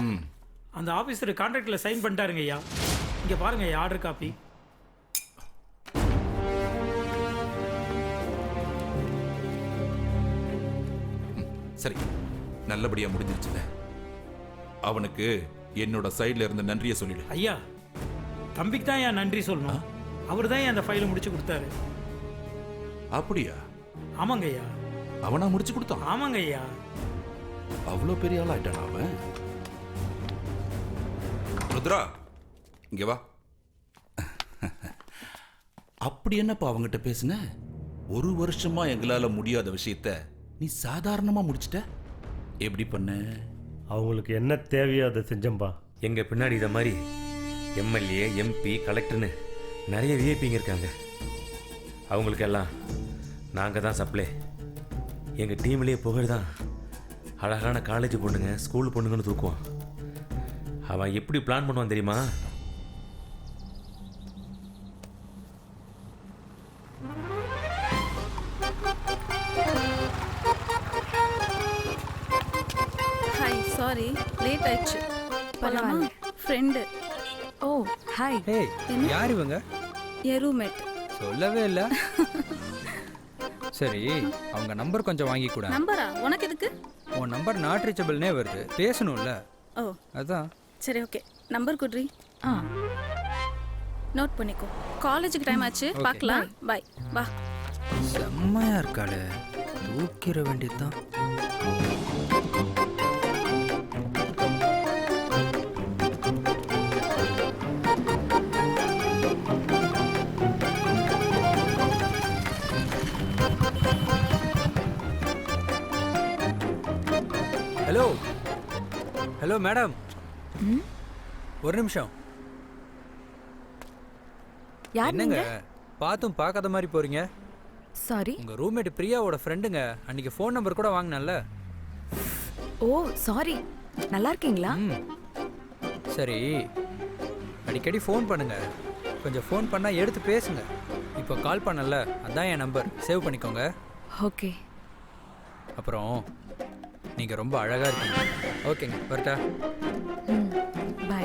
அந்த ஆபீசர் கான்ட்ராக்ட்ல சைன் பண்ணிட்டாருங்க ஐயா. இங்க பாருங்க ஐயா, ஆர்டர் காப்பி. சரி, நல்லபடியா முடிஞ்சிருச்சுல. அவனுக்கு என்னோட சைடுல இருந்த நன்றியை சொல்லிடு. ஐயா, தம்பிக்கு தான் ஐயா நன்றி சொல்லணும். அவர் தான் அந்த ஃபைலை முடிச்சு கொடுத்தாரு. அப்படியா? ஆமாங்க ஐயா. அவனா முடிச்சு கொடுத்தான்? ஆமாங்க ஐயா. அவ்வளோ பெரிய ஆள் ஆயிட்டான் அவன். ருத்ரா, இங்க வா. அப்படி என்னப்பா அவங்ககிட்ட பேசுன? 1 வருஷமா எங்களால முடியாத விஷயத்த நீ சாதாரணமா முடிச்சிட்ட. எப்படி பண்ண? அவங்களுக்கு என்ன தேவையோ அதை செஞ்சம்பா. எங்க பின்னாடி இதை மாதிரி எம்எல்ஏ, எம்பி, கலெக்டர்னு நிறைய விஐபிங்க இருக்காங்க. அவங்களுக்கெல்லாம் நாங்கள் தான் சப்ளை. எங்கள் டீம்லேயே புகழ் தான் அழகான காலேஜ் பொண்ணுங்க, ஸ்கூல் பொண்ணுங்கன்னு தூக்குவான். அவன் எப்படி பிளான் பண்ணுவான் தெரியுமா? ஹாய், சாரி லேட் ஆயிடுச்சு. போலாமா? ஃப்ரெண்டு. ஓ ஹாய். ஹேய், யார் இவங்க? என் ரூம்மேட். சொல்லவே இல்லை. சரி, அவங்க நம்பர் கொஞ்சம் வாங்கி கூட. நம்பரா? உனக்கு எதுக்கு? உன் நம்பர் நாட் ரீச்சபிள்னே வருது, பேசணும்ல. ஓ அதான். சரி, ஓகே. நம்பர் குட்ரி. நோட் பண்ணிக்கோ. காலேஜுக்கு டைம் ஆச்சு, பார்க்கலாம். பை. வா. செம்மையா இருக்காளே, தூக்கிற வேண்டியதுதான். ஹலோ ஹலோ மேடம், ஒரு நிமிஷம். என்னங்க பார்த்தும் பார்க்காத மாதிரி போறீங்க? சாரி. உங்க ரூம்மேட் பிரியாவோட ஃப்ரெண்டுங்க. அன்னைக்கு ஃபோன் நம்பர் கூட வாங்கினல்ல. ஓ சாரி. நல்லா இருக்கீங்களா? சரி, அடிக்கடி ஃபோன் பண்ணுங்க. கொஞ்சம் ஃபோன் பண்ணா எடுத்து பேசுங்க. இப்போ கால் பண்ணல, அதான் என் நம்பர், சேவ் பண்ணிக்கோங்க. ஓகே. அப்புறம் நீங்க ரொம்ப அழகா இருக்கீங்க. ஓகேங்க, வரட்டா? பை.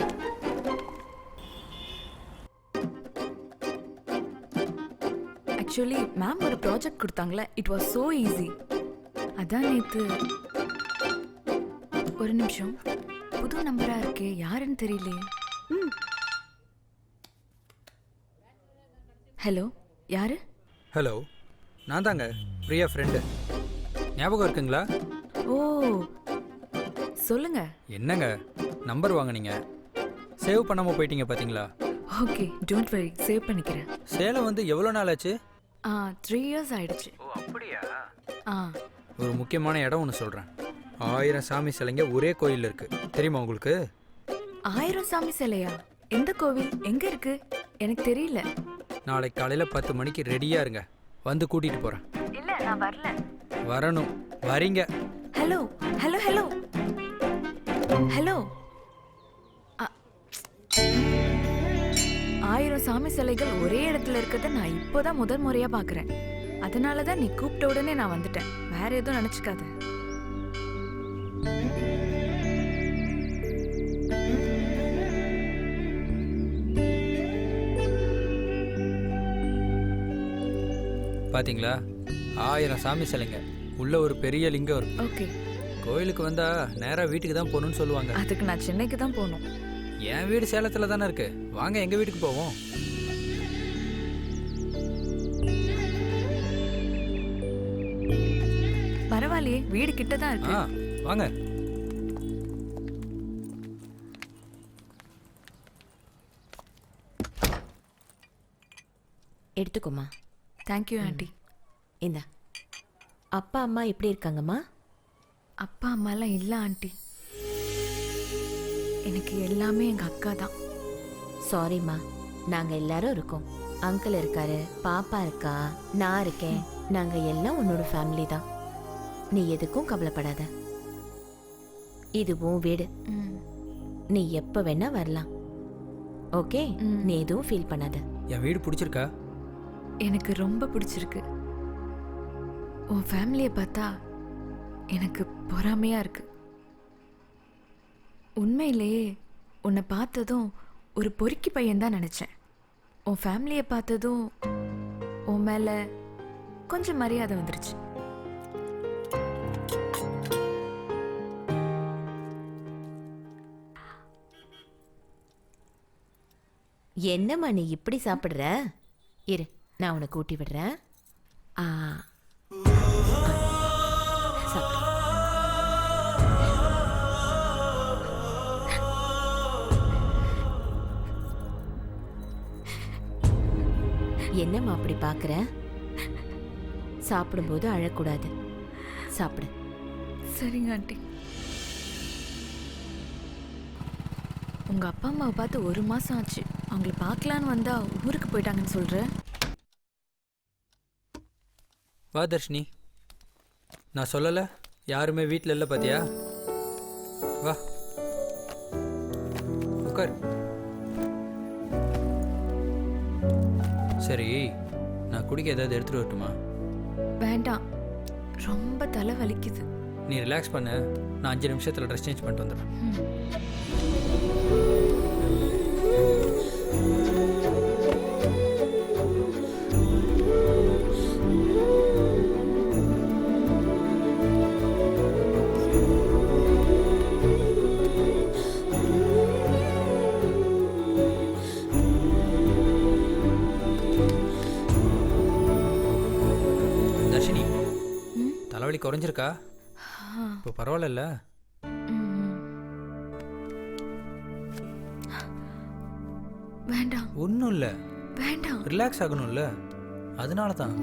ஆக்சுவலி மேம் ஒரு ப்ராஜெக்ட் கொடுத்தாங்களே, இட் வாஸ் சோ ஈஸி. அதான் நேத்து. ஒரு நிமிஷம், புது நம்பரா இருக்கே, யாருன்னு தெரியலையே. ஹலோ, யாரு? ஹலோ, நான் தாங்க பிரியா ஃப்ரெண்டு. ஞாபகம் இருக்குங்களா? ஓ சொல்லுங்க. என்னங்க நம்பர் வாங்குனீங்க, சேவ் பண்ணாம போயிட்டீங்க பாத்தீங்களா? ஓகே, டோன்ட் வரி, சேவ் பண்ணிக்கிறேன். சேலம் வந்து எவ்வளோ நாள் ஆச்சு? 3 years ஆயிடுச்சு. ஓ அப்படியா? ஆ. ஒரு முக்கியமான இடம் ஒன்று சொல்கிறேன். 1000 சாமி சிலைங்க ஒரே கோயில் இருக்கு, தெரியுமா உங்களுக்கு? 1000 சாமி சிலையா? எந்த கோவில், எங்க இருக்கு? எனக்கு தெரியல. நாளைக்கு காலையில் 10 மணிக்கு ரெடியா இருங்க, வந்து கூட்டிட்டு போறேன். இல்ல, நான் வரல. வரணும், வரீங்க. Hello hello hello hello. 1000 சாமி சிலைகள் ஒரே இடத்துல இருக்கிறத நான் இப்போதான் முதல் முறையா பாக்குறேன். அதனாலதான் நீ கூப்பிட்ட உடனே நான் வந்துட்டேன். வேற எதுவும் நினைச்சுக்காத. பாத்தீங்களா, 1000 சாமி சிலைங்க, உள்ள ஒரு பெரிய லிங்கம் இருக்கு. ஓகே. கோயிலுக்கு வந்தா நேரா வீட்டுக்கு தான் போகணும்னு சொல்லுவாங்க. அதுக்கு நான் சென்னைக்கு தான் போகணும். என் வீடு சேலத்துல தானே இருக்கு, வாங்க எங்க வீட்டுக்கு போவோம். பரவாயில்லையே, வீடு கிட்ட தான் இருக்கு. வாங்க. எடுத்துக்கோமா. Thank you aunty. இந்த அப்பா அம்மா எப்படி இருக்காங்கம்மா? அப்பா அம்மாலாம் இல்லை ஆண்டி. எனக்கு எல்லாமே எங்கள் அக்கா தான். சாரிம்மா, நாங்கள் எல்லாரும் இருக்கோம். அங்கிள் இருக்காரு, பாப்பா இருக்கா, நான் இருக்கேன். நாங்கள் எல்லாம் உன்னோட ஃபேமிலி தான். நீ எதுக்கும் கவலைப்படாத. இதுவும் வீடு, நீ எப்போ வேணா வரலாம். ஓகே, நீ எதுவும் ஃபீல் பண்ணாத. என் வீடு பிடிச்சிருக்கா? எனக்கு ரொம்ப பிடிச்சிருக்கு. உன் ஃபேமிலியை பார்த்தா எனக்கு பொறாமையா இருக்கு. உண்மையிலேயே உன்னை பார்த்ததும் ஒரு பொறுக்கி பையன் தான் நினச்சேன். உன் ஃபேமிலியை பார்த்ததும் உன் மேலே கொஞ்சம் மரியாதை வந்துருச்சு. என்னம்மா நீ இப்படி சாப்பிட்ற? இரு, நான் உன்னை கூட்டி விடுறேன். என்னம்மா அப்படி பார்க்குற? சாப்பிடும்போது அழக்கூடாது, சாப்பிடு. சரிங்க ஆண்டி. உங்க அப்பா அம்மாவை பார்த்து 1 மாசம் ஆச்சு. அவங்களை பார்க்கலான்னு வந்தா ஊருக்கு போயிட்டாங்கன்னு சொல்ற. வா தர்ஷினி, நான் சொல்லலை யாருமே வீட்டில் இல்லை பார்த்தியா? வா உட்கார். சரி, நான் குடிக்க ஏதாவது எடுத்துட்டு வரட்டுமா? வேண்டாம், ரொம்ப தலை வலிக்குது. நீ ரிலாக்ஸ் பண்ண, நான் 5 நிமிஷத்தில் ட்ரெஸ் சேஞ்ச் பண்ணிட்டு வந்துடுறேன். குறைஞ்சிருக்கா? இப்போ பரவாயில்ல. வேண்டாம். ஒன்றும் இல்லை, வேண்டாம். ரிலாக்ஸ் ஆகணும்ல, அதனால தான்.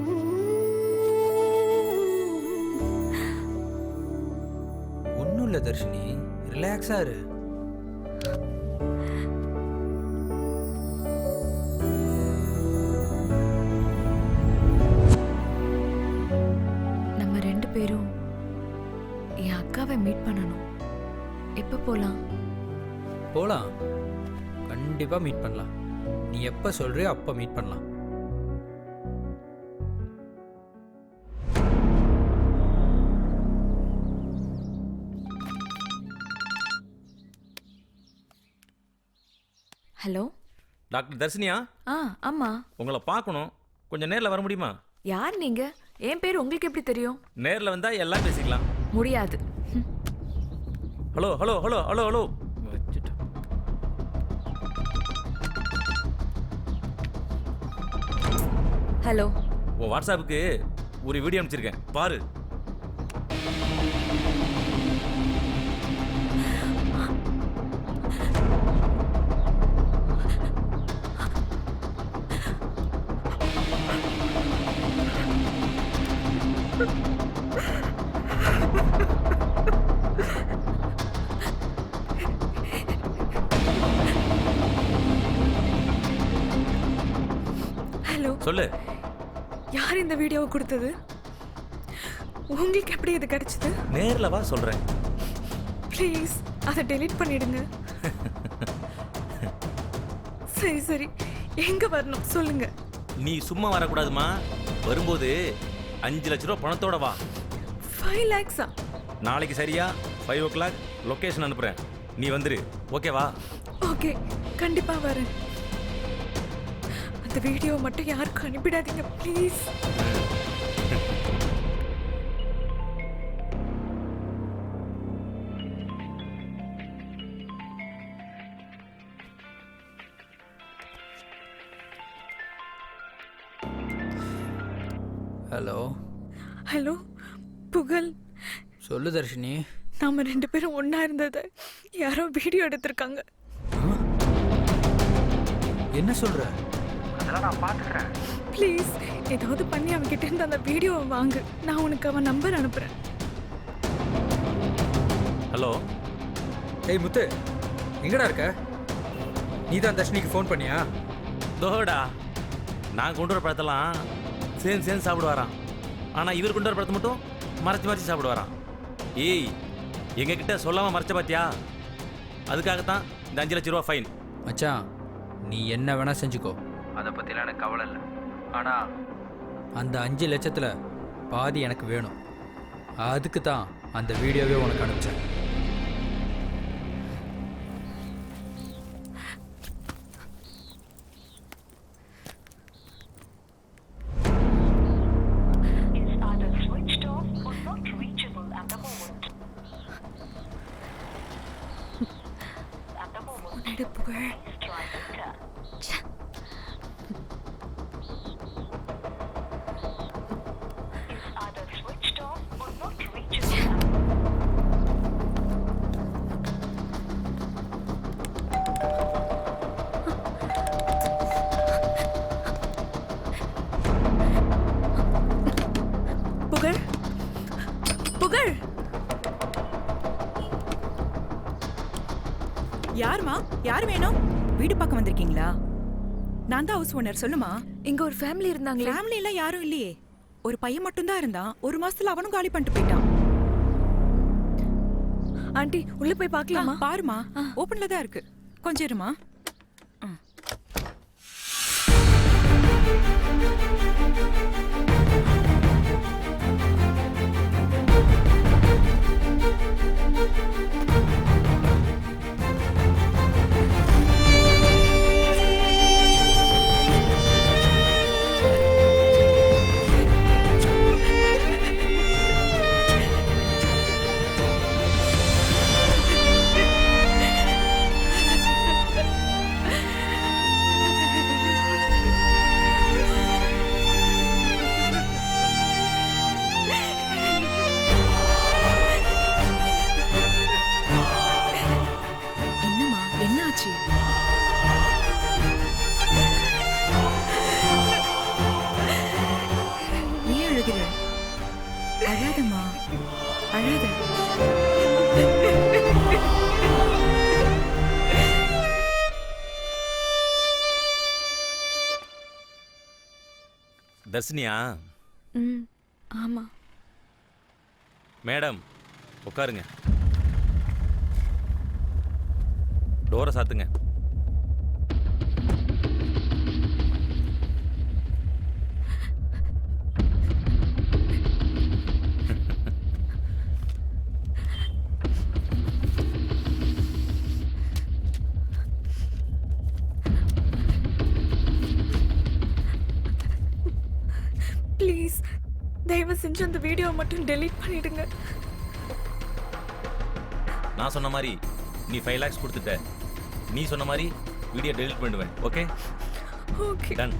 ஒன்றும் இல்லை தர்ஷினி, ரிலாக்ஸாக இரு. நம்ம 2 பேரும் என் அக்காவை மீட் பண்ணணும். எப்போ போகலாம்? போகலாம், கண்டிப்பாக மீட் பண்ணலாம். நீ எப்போ சொல்கிறியோ அப்போ மீட் பண்ணலாம். ஹலோ டாக்டர் தர்ஷினியா? ஆமா. உங்களை பார்க்கணும், கொஞ்சம் நேரில் வர முடியுமா? யார் நீங்க? என் பேர் உங்களுக்கு எப்படி தெரியும்? நேரில் வந்தால் எல்லாம் பேசிக்கலாம். முடியாது. Hello hello hello hello hello. Hello. உன் வாட்ஸ்அப்புக்கு ஒரு வீடியோ அனுப்பிச்சிருக்கேன், பாரு. ஹலோ. சொல்லு. யார் இந்த வீடியோவை கொடுத்தது? உங்களுக்கு எப்படி இது கிடைச்சது? நேரில் வா சொல்கிறேன். ப்ளீஸ் அதை டெலீட் பண்ணிடுங்க. சரி சரி, எங்க வரணும் சொல்லுங்க. நீ சும்மா வரக்கூடாதுமா, வரும்போது 5 லட்ச ரூபா பணத்தோட வா. 5 lakhs? நாளைக்கு சரியா 5 o'clock லொக்கேஷன் அனுப்புகிறேன், நீ வந்துரு. ஓகேவா? ஓகே, கண்டிப்பா வரேன். அந்த வீடியோவை மட்டும் யாருக்கும் அனுப்பிடாதீங்க ப்ளீஸ். ஹலோ. ஹலோ புகழ். சொல்லு தர்ஷினி. நாம 2 பேரும் ஒண்ணா இருந்ததை யாரோ வீடியோ எடுத்திருக்காங்க. என்ன சொல்ற? அதெல்லாம் நான் பார்த்துக்கிறேன். ப்ளீஸ் ஏதாவது பண்ணி அவன்கிட்ட இருந்து அந்த வீடியோவை வாங்கு. நான் உனக்கு அவன் நம்பர் அனுப்புறேன். ஹலோ. ஏய் முத்து, எங்கடா இருக்க? நீ தான் தர்ஷினிக்கு ஃபோன் பண்ணியா? தோடா, நான் கொண்டு வர பழத்தெல்லாம் சேர்ந்து சாப்பிடுவாராம். ஆனால் இவர் கொண்டு வர பழத்தை மட்டும் மறைச்சி சாப்பிடுவாராம். ஏய், எங்ககிட்ட சொல்லாமல் மறைச்ச பார்த்தியா? அதுக்காகத்தான் இந்த 5 லட்ச ரூபா ஃபைன். மச்சான், நீ என்ன வேணா செஞ்சுக்கோ, அதை பற்றிலாம் எனக்கு கவலை இல்லை. ஆனால் அந்த 5 லட்சத்தில் பாதி எனக்கு வேணும். அதுக்கு தான் அந்த வீடியோவே உனக்கு அனுப்பிச்சேன். புகழ். புகழ், புகழ். யாருமா? யார் வேணும்? வீடு பார்க்க வந்திருக்கீங்களா? நான் தான் ஹவுஸ் ஓனர். சொல்லுமா. இங்க ஒரு ஃபேமிலி இருந்தாங்க. ஃபேமிலி எல்லாம் யாரும் இல்லையே, ஒரு பையன் மட்டும் தான் இருந்தான். 1 மாசத்துல அவனும் காலி பண்ணிட்டு போயிட்டான். ஆண்டி உள்ள போய் பார்க்கலாமா? பாருமா, ஓபன்ல தான் இருக்கு. கொஞ்சம் இருமா. தர்ஷினியா? ம் ஆமா. மேடம் உட்காருங்க. டோரை சாத்துங்க. ப்ளீஸ் தயவு செஞ்சு அந்த வீடியோவை மட்டும் டெலீட் பண்ணிடுங்க. நான் சொன்ன மாதிரி நீ 5 lakhs கொடுத்துட்ட. நீ சொன்ன மாதிரி வீடியோ டெலீட் பண்ணுவேன். Okay okay done.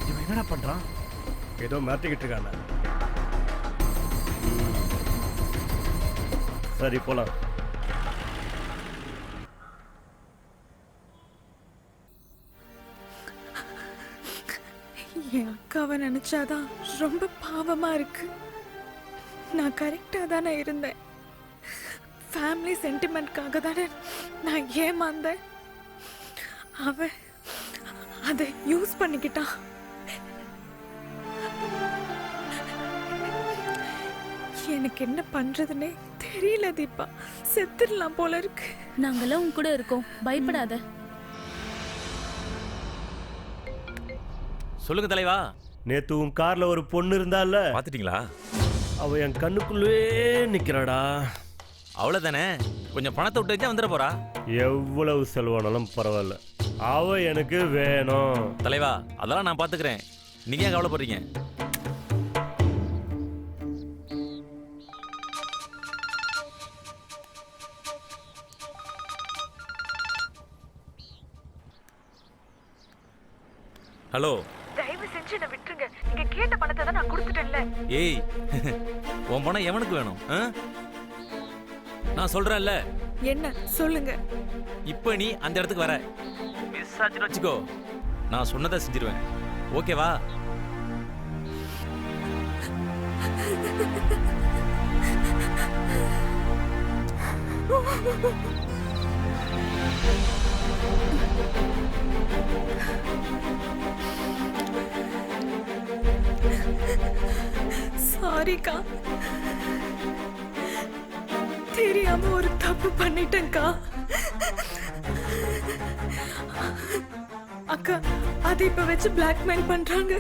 இவன் என்னடா பண்றான்? ஏதோ மாட்டிக்கிட்டு இருக்காங்க. சரி போலாம். என் அக்காவை நினைச்சாதான் ரொம்ப பாவமா இருக்கு. நான் கரெக்டா தானே இருந்தேன். ஃபேமிலி சென்டிமெண்ட்காக தானே நான் ஏமாந்தேன். அவ அதை யூஸ் பண்ணிக்கிட்டான். எனக்கு என்ன பண்றதுன்னே தெரியல தீபா. செத்துடலாம் போல இருக்கு. நாங்கெல்லாம் உன் கூட இருக்கோம், பயப்படாத. சொல்லுங்க தலைவா. நேத்து உன் கார்ல ஒரு பொண்ணு இருந்தால, பாத்துட்டீங்களா? அவ என் கண்ணுக்குள்ளே நிக்கிறாடா. அவ்வளவுதானே, கொஞ்சம் பணத்தை விட்டு வச்சா வந்துட போறா. எவ்வளவு செலவானாலும் பரவாயில்ல, அவ எனக்கு வேணும். தலைவா அதெல்லாம் நான் பாத்துக்கிறேன், நீங்க ஏன் கவலைப்படுறீங்க? ஹலோ, தயவு செஞ்சு என்ன விட்டுருங்க. நீங்க கேட்ட பணத்தை தான் நான் கொடுத்துட்டேன்ல. ஏய் உன் பணம் எவனுக்கு வேணும்? நான் சொல்றேன்ல. என்ன சொல்லுங்க. இப்ப நீ அந்த இடத்துக்கு வர, மிஸ் ஆச்சுன்னு வச்சுக்கோ, நான் சொன்னதை செஞ்சிருவேன். ஓகேவா? சாரிக்கா, தெரியாம ஒரு தப்பு பண்ணிட்டேன்க்கா. அக்கா அதை இப்ப வச்சு பிளாக்மெயில் பண்றாங்க.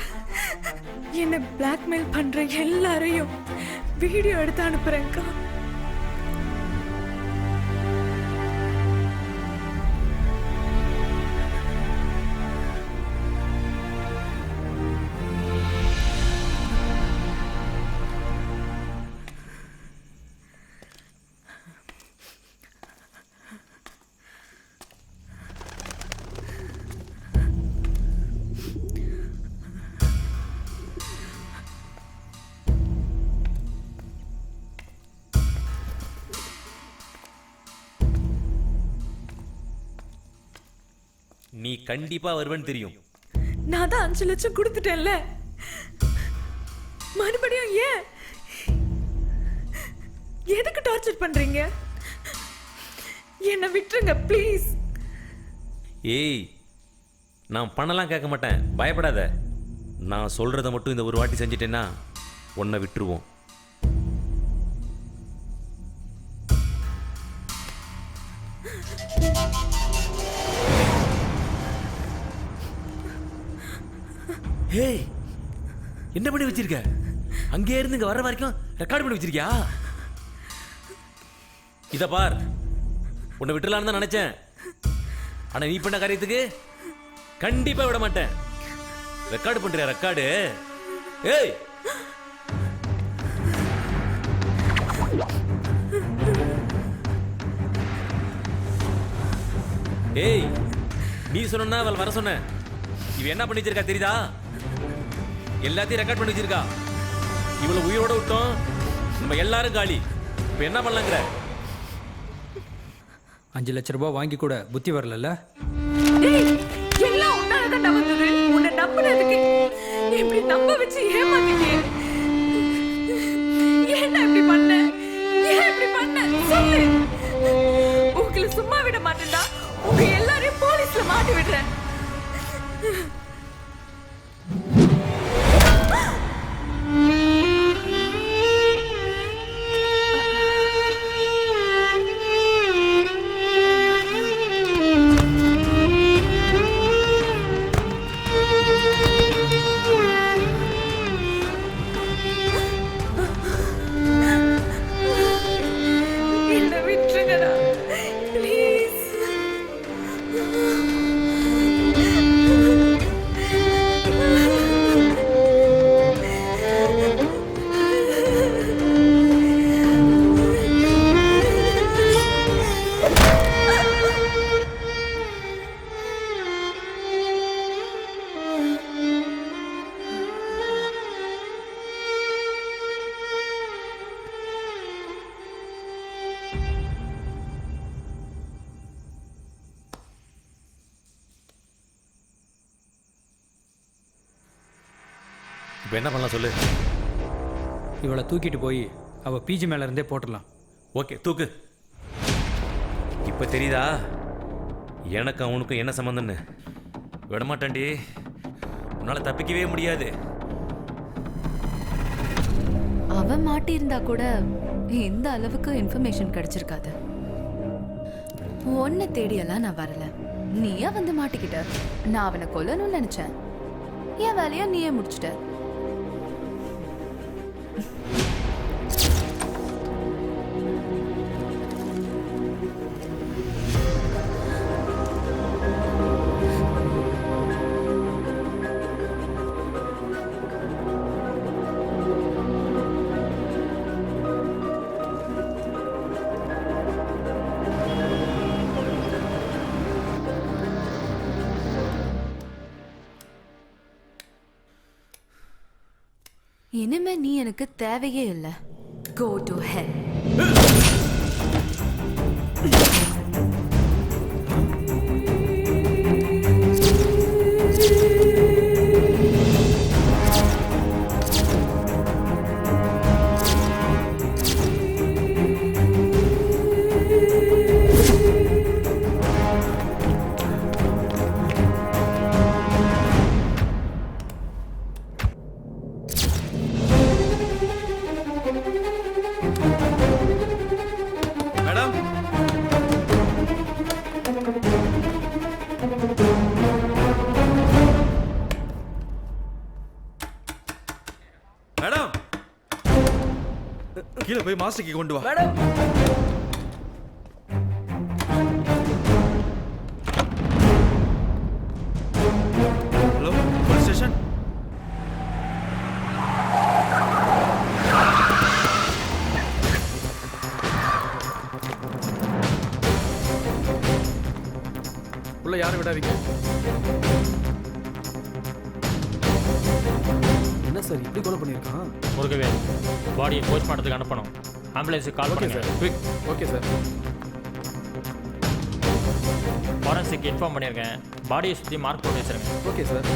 என்ன பிளாக்மெயில் பண்ற எல்லாரையும் வீடியோ எடுத்து அனுப்புறேன்க்கா. நீ கண்டிப்பா வருவேன்னு தெரியும். நான் தான் 5 லட்சம் கொடுத்துட்டேன்ல, மறுபடியும் ஏன் எதுக்கு டார்ச்சர் பண்றீங்க? என்ன விட்டுருங்க ப்ளீஸ். ஏய் நான் பணம்லாம் கேட்க மாட்டேன், பயப்படாத. நான் சொல்றதை மட்டும் இந்த ஒரு வாட்டி செஞ்சிட்டேன்னா உன்னை விட்டுருவோம். ஏய் என்ன பண்ணி வச்சிருக்க? அங்கே இருந்து இங்க வர்ற வரைக்கும் ரெக்கார்ட் பண்ணி வச்சிருக்கியா? இத பார், உன்னை விட்டுலான்னு தான் நினைச்சேன். ஆனா நீ பண்ண காரியத்துக்கு கண்டிப்பா விட மாட்டேன். ரெக்கார்டு பண்றியா? ரெக்கார்டு? ஏய் ஏய் நீ சொன்னா அவள் வர சொன்ன. இவ என்ன பண்ணி வச்சிருக்கா தெரியுதா? எல்லாத்தையும் ரெக்கார்ட் பண்ணி வச்சிருக்கா. இவ்வளவு உயிரோட விட்டோம், நம்ம எல்லாரும் காலி. இப்ப என்ன பண்ணலாங்கிற? 5 லட்ச ரூபாய் வாங்கி கூட புத்தி வரல. எல்லாம் உன்னால தான் வந்தது. உன்னை நம்பினதுக்கு இப்படி நம்ப வச்சு ஏமாத்திட்டே. ஏன் இப்படி பண்ண? ஏன் இப்படி பண்ண? இப்போ என்ன பண்ணலாம் சொல்லு. இவளை தூக்கிட்டு போய் அவள் பிஜி மேலே இருந்தே போட்டுடலாம். ஓகே தூக்கு. இப்போ தெரியுதா எனக்கு அவனுக்கும் என்ன சம்மந்தம்னு? விடமாட்டான்டி, உன்னால் தப்பிக்கவே முடியாது. அவன் மாட்டியிருந்தா கூட இந்த அளவுக்கு இன்ஃபர்மேஷன் கிடைச்சிருக்காது. உன்னை தேடியெல்லாம் நான் வரல, நீயா வந்து மாட்டிக்கிட்ட. நான் அவனை கொல்லணும்னு நினைச்சேன், என் வேலையா நீயே முடிச்சிட்ட. இனிமே நீ எனக்கு தேவையே இல்லை. Go to hell. Madam, madam, கீழே போய் மாஸ்டருக்கு கொண்டு வா. Madam, hello, police station. உள்ள யாரும் விடாதீங்க. என்ன சார் இப்படி கொலை பண்ணியிருக்கான்? முருகவேல், பாடியை போஸ்ட்மார்ட்டத்துக்கு அனுப்பணும். ஆம்புலன்ஸுக்கு கால் பண்ணுங்க. Quick. Okay sir. Forensic inform பண்ணியிருக்கேன். பாடியை சுற்றி மார்க் போட்டு வச்சிருங்க. Okay sir.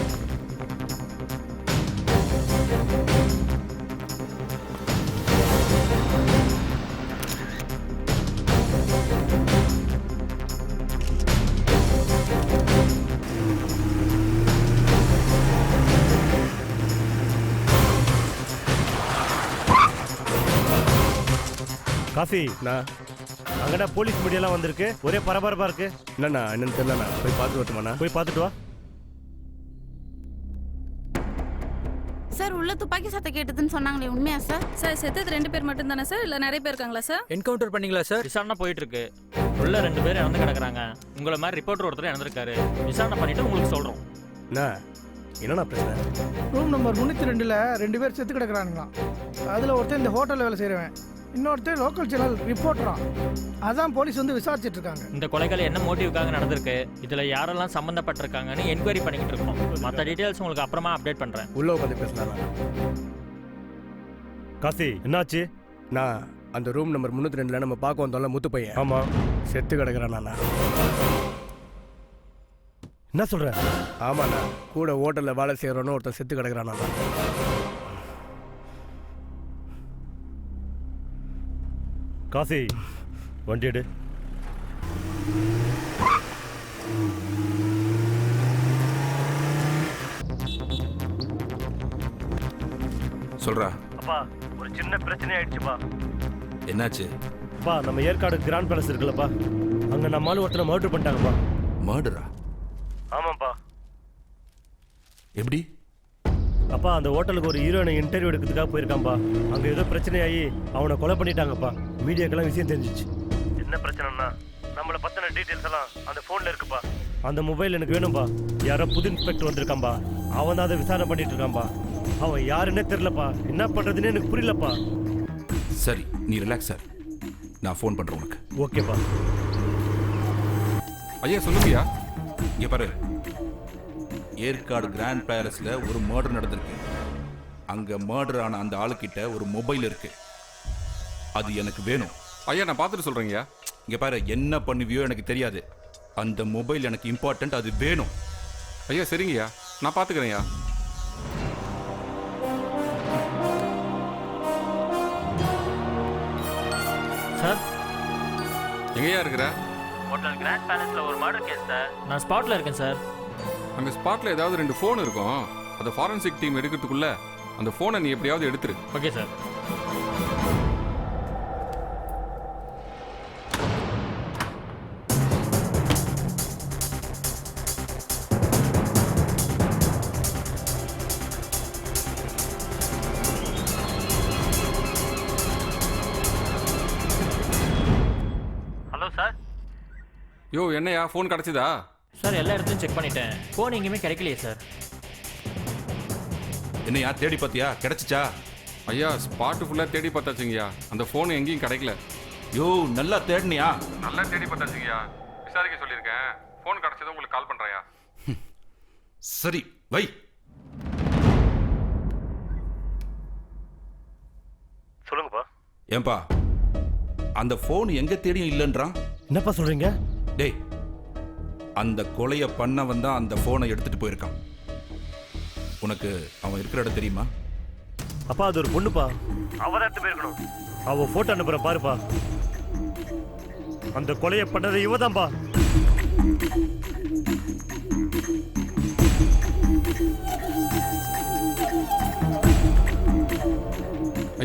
காசி, நான் அங்கடா போலீஸ் மீடியாலாம் வந்திருக்கு, ஒரே பரபரப்பா இருக்கு. என்னண்ணா என்னன்னு தெரியலண்ணா, போய் பார்த்துட்டு வரட்டுமாண்ணா? போய் பார்த்துட்டு வா. சார் உள்ள துப்பாக்கி சத்தம் கேட்டதுன்னு சொன்னாங்களே, உண்மையா சார்? சார் செத்தது 2 பேர் மட்டும் தானே சார், இல்ல நிறைய பேர் இருக்காங்களா சார்? என்கவுண்டர் பண்ணீங்களா சார்? விசாரணை போயிட்டு இருக்கு. உள்ள 2 பேர் இறந்து கிடக்குறாங்க. உங்களை மாதிரி ரிப்போர்ட்டர் ஒருத்தர் இறந்துருக்காரு. விசாரணை பண்ணிட்டு உங்களுக்கு சொல்றோம். என்னண்ணா பிரச்சனை? ரூம் நம்பர் 302ல் 2 பேர் செத்து கிடக்குறானுங்களாம். அதில் ஒருத்தர் இந்த ஹோட்டலில் வேலை செய்கிறவன், இன்னொருத்தர் லோக்கல் சேனல் ரிப்போர்ட்டரான். அதான் போலீஸ் வந்து விசாரிச்சுட்டு இருக்காங்க. இந்த கொலைகள் என்ன மோட்டிவ்காக நடந்திருக்கு, இதுல யாரெல்லாம் சம்பந்தப்பட்டிருக்காங்கன்னு என்கொயரி பண்ணிக்கிட்டு இருக்கோம். மற்ற டீடைல்ஸ் உங்களுக்கு அப்புறமா அப்டேட் பண்றேன். உள்ள உட்காந்து பேசலாம். காசி, என்னாச்சு? நான் அந்த ரூம் நம்பர் 302ல் நம்ம பார்க்க வந்தோம்ல முத்து பையன். ஆமா, செத்து கிடக்குறானா? என்ன சொல்ற? ஆமாண்ணா, கூட ஹோட்டலில் வேலை செய்கிறோன்னு ஒருத்தன் செத்து கிடக்குறானா? காசி, வண்டி எடு. சொல்றா. அப்பா, ஒரு சின்ன பிரச்சனை ஆயிடுச்சுப்பா. என்னாச்சு? அப்பா, நம்ம ஏற்காடு கிராண்ட் பேலஸ் இருக்குல்லப்பா, அங்க நம்ம ஆளு ஒருத்தனை மர்டர் பண்ணிட்டாங்கப்பா. மர்டரா? ஆமாப்பா. எப்படி? அப்பா, அந்த ஹோட்டலுக்கு ஒரு ஹீரோயினை இன்டர்வியூ எடுக்கிறதுக்காக போயிருக்கான்பா. அங்க ஏதோ பிரச்சனையாகி அவனை கொலை பண்ணிட்டாங்கப்பா. மீடியாக்கெல்லாம் விஷயம் தெரிஞ்சிச்சு. என்ன பிரச்சனைனா, நம்மளை பத்தின டீட்டெயில்ஸ் எல்லாம் அந்த போன்ல இருக்குப்பா. அந்த மொபைல் எனக்கு வேணும்பா. யாரோ புது இன்ஸ்பெக்டர் வந்திருக்கான்பா, அவன் தான் அதை விசாரணை பண்ணிட்டு இருக்கான்பா. அவன் யாருன்னே தெரியலப்பா, என்ன பண்றதுன்னு எனக்கு புரியலப்பா. சரி, நீ ரிலாக்ஸ் சார், நான் ஃபோன் பண்றேன் உனக்கு. ஓகேப்பா. ஐயா சொல்லுங்கய்யா. இங்க பாரு, ஏற்காடு கிராண்ட் பேலஸ்ல ஒரு மர்டர் நடந்திருக்கு. அங்க மர்டர் ஆன அந்த ஆளுக்கிட்ட ஒரு மொபைல் இருக்கு. அது எனக்கு வேணும். ஐயா, நான் பார்த்துட்டு சொல்றேங்கய்யா. இங்க பாரு, என்ன பண்ணுவியோ எனக்கு தெரியாது. அந்த மொபைல் எனக்கு இம்பார்ட்டன்ட், அது வேணும். ஐயா சரிங்கய்யா, நான் பார்த்துக்கிறேன்யா. சார் எங்கேயா இருக்கிற? ஹோட்டல் கிராண்ட் பேலஸ்ல ஒரு மர்டர் கேஸ் சார். நான் ஸ்பாட்ல இருக்கேன் சார். அங்கே ஸ்பாட்டில் ஏதாவது 2 ஃபோன் இருக்கும். அதை ஃபாரன்சிக் டீம் எடுக்கிறதுக்குள்ள அந்த ஃபோனை நீ எப்படியாவது எடுத்துரு. Okay sir. Hello sir. யோ என்னையா ஃபோன் கிடச்சிதா? சார் எல்லா இடத்துலையும் செக் பண்ணிட்டேன். ஃபோன் எங்கேயுமே கிடைக்கலையே சார். என்னையா தேடி பார்த்தியா? கிடைச்சிச்சா? ஐயா ஸ்பாட்டு ஃபுல்லாக தேடி பார்த்தாச்சுங்கய்யா. அந்த ஃபோன் எங்கேயும் கிடைக்கல. யோ நல்லா தேடினியா? நல்லா தேடி பார்த்தாச்சுங்கய்யா. விசாரிக்க சொல்லியிருக்கேன். ஃபோன் கிடச்சதும் உங்களுக்கு கால் பண்ணுறேயா. சரி வை. சொல்லுங்கப்பா. ஏன்பா அந்த ஃபோன் எங்க தேடியும் இல்லைன்றான். என்னப்பா சொல்றீங்க? டேய் அந்த கொலையை பண்ணவன் தான் அந்த ஃபோனை எடுத்துட்டு போயிருக்கான். உனக்கு அவன் இருக்கிற இடம் தெரியுமா? அப்பா அது ஒரு பொண்ணுப்பா. அவதான் எடுத்து போயிருக்கணும். அவ போட்டோ அனுப்புற பாருப்பா. அந்த கொலையை பண்ணது இவதான்பா.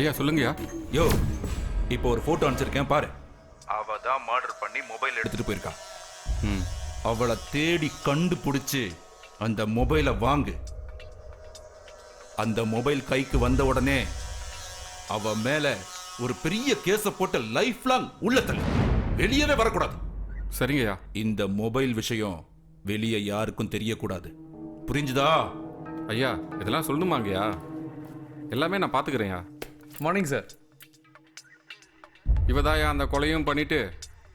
ஐயா சொல்லுங்கய்யா. யோ இப்போ ஒரு போட்டோ அனுப்பிச்சிருக்கேன் பாரு. அவ தான் மர்டர் பண்ணி மொபைல் எடுத்துட்டு போயிருக்கா. அவளை தேடி கண்டுபிடிச்சு அந்த மொபைலை வாங்கு. அந்த மொபைல் கைக்கு வந்த உடனே அவ மேல ஒரு பெரிய கேஸ போட்டு லைஃப் லாங் உள்ள தள்ளு. வெளியவே வரக்கூடாது. சரிங்கய்யா. இந்த மொபைல் விஷயம் வெளியே யாருக்கும் தெரியக்கூடாது. புரிஞ்சுதா? ஐயா இதெல்லாம் சொல்லணுமாங்கய்யா? எல்லாமே நான் பார்த்துக்கிறேன்யா. Morning sir. இவதாயா அந்த கொலையும் பண்ணிட்டு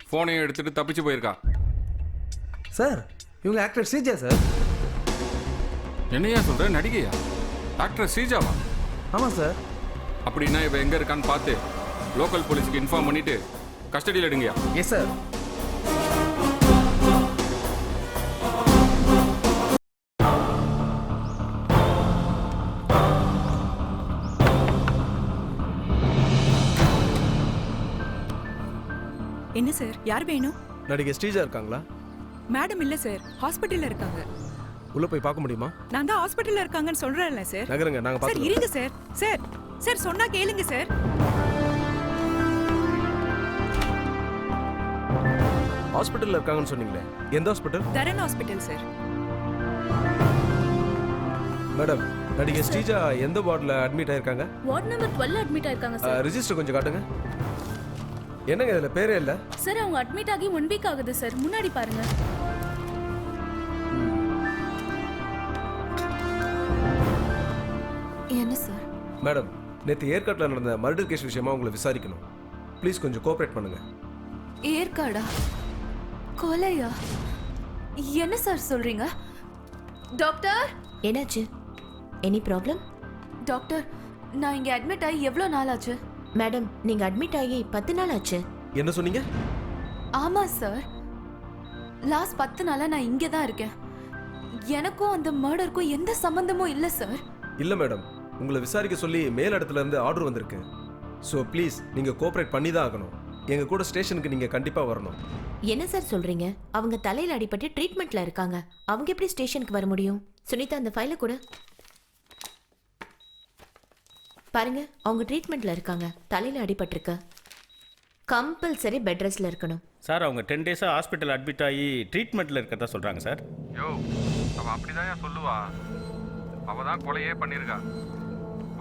ஃபோனையும் எடுத்துட்டு தப்பிச்சு போயிருக்கா. சார் இவங்க ஆக்டர் ஸ்ரீஜா சார். என்னையா சொல்ற? நடிகையா? டாக்டர் ஸ்ரீஜாவா? ஆமாம் சார். அப்படின்னா இவ எங்க இருக்கான்னு பார்த்து லோக்கல் போலீஸ்க்கு இன்ஃபார்ம் பண்ணிட்டு கஸ்டடியில் எடுங்கயா. Yes sir. என்ன சார் யார் வேணும்? நடிகை ஸ்ரீஜா இருக்காங்களா? மேடம் இல்ல சார், ஹாஸ்பிட்டல்ல இருக்காங்க. உள்ள போய் பார்க்க முடியுமா? நான் தான் ஹாஸ்பிட்டல்ல இருக்காங்கன்னு சொல்றேன்ல சார். நகருங்க நாங்க சார் பார்த்து. இருங்க சார். சார் சார் சொன்னா கேளுங்க சார். ஹாஸ்பிட்டல்ல இருக்காங்கன்னு சொன்னீங்களே, எந்த ஹாஸ்பிட்டல்? தரன் ஹாஸ்பிட்டல் சார். மேடம் நடிகை ஸ்ரீஜா எந்த வார்டில் அட்மிட் ஆயிருக்காங்க? வார்ட் நம்பர் 12 அட்மிட் ஆயிருக்காங்க சார். ரெஜிஸ்டர் கொஞ்சம் காட்டுங்க. என்னங்க இதுல பேரே இல்ல? சார் அவங்க அட்மிட் ஆகி 1 வீக் ஆகுது சார். முன்னாடி பாருங்க. என்ன சார்? மேடம் நேற்று ஏற்காட்டில் நடந்த மர்டர் கேஸ் விஷயமா உங்களை விசாரிக்கணும். ப்ளீஸ் கொஞ்சம் கோஆப்ரேட் பண்ணுங்க. ஏற்காடா? கொலையா? என்ன சார் சொல்றீங்க? டாக்டர் என்னாச்சு? Any problem? டாக்டர் நான் இங்க அட்மிட் ஆகி எவ்வளோ நாள் ஆச்சு? மேடம் நீங்க அட்மிட் ஆகி 10 நாள் ஆச்சு. என்ன சொன்னீங்க? ஆமா சார், லாஸ்ட் 10 நாளா நான் இங்கே தான் இருக்கேன். எனக்கும் அந்த மர்டருக்கும் எந்த சம்பந்தமும் இல்லை சார். இல்லை மேடம், உங்களை விசாரிக்க சொல்லி மேல் இடத்துல இருந்து ஆர்டர் வந்திருக்கு. ஸோ ப்ளீஸ் நீங்கள் கோஆப்ரேட் பண்ணி தான் ஆகணும். எங்கள் கூட ஸ்டேஷனுக்கு நீங்கள் கண்டிப்பாக வரணும். என்ன சார் சொல்றீங்க? அவங்க தலையில் அடிபட்டு ட்ரீட்மெண்ட்ல இருக்காங்க. அவங்க எப்படி ஸ்டேஷனுக்கு வர முடியும்? சுனிதா அந்த ஃபைலை கூட பாருங்க. அவங்க ட்ரீட்மெண்ட்ல இருக்காங்க. தலையில் அடிபட்டிருக்கு. கம்பல்சரி பெட் ரெஸ்ட்ல இருக்கணும். சார் அவங்க 10 டேஸாக ஹாஸ்பிட்டல் அட்மிட் ஆகி ட்ரீட்மெண்ட்டில் இருக்கிறதா சொல்கிறாங்க சார். யோ அவன் அப்படிதான் சொல்லுவா. அவ தான் கொலையே பண்ணியிருக்கா.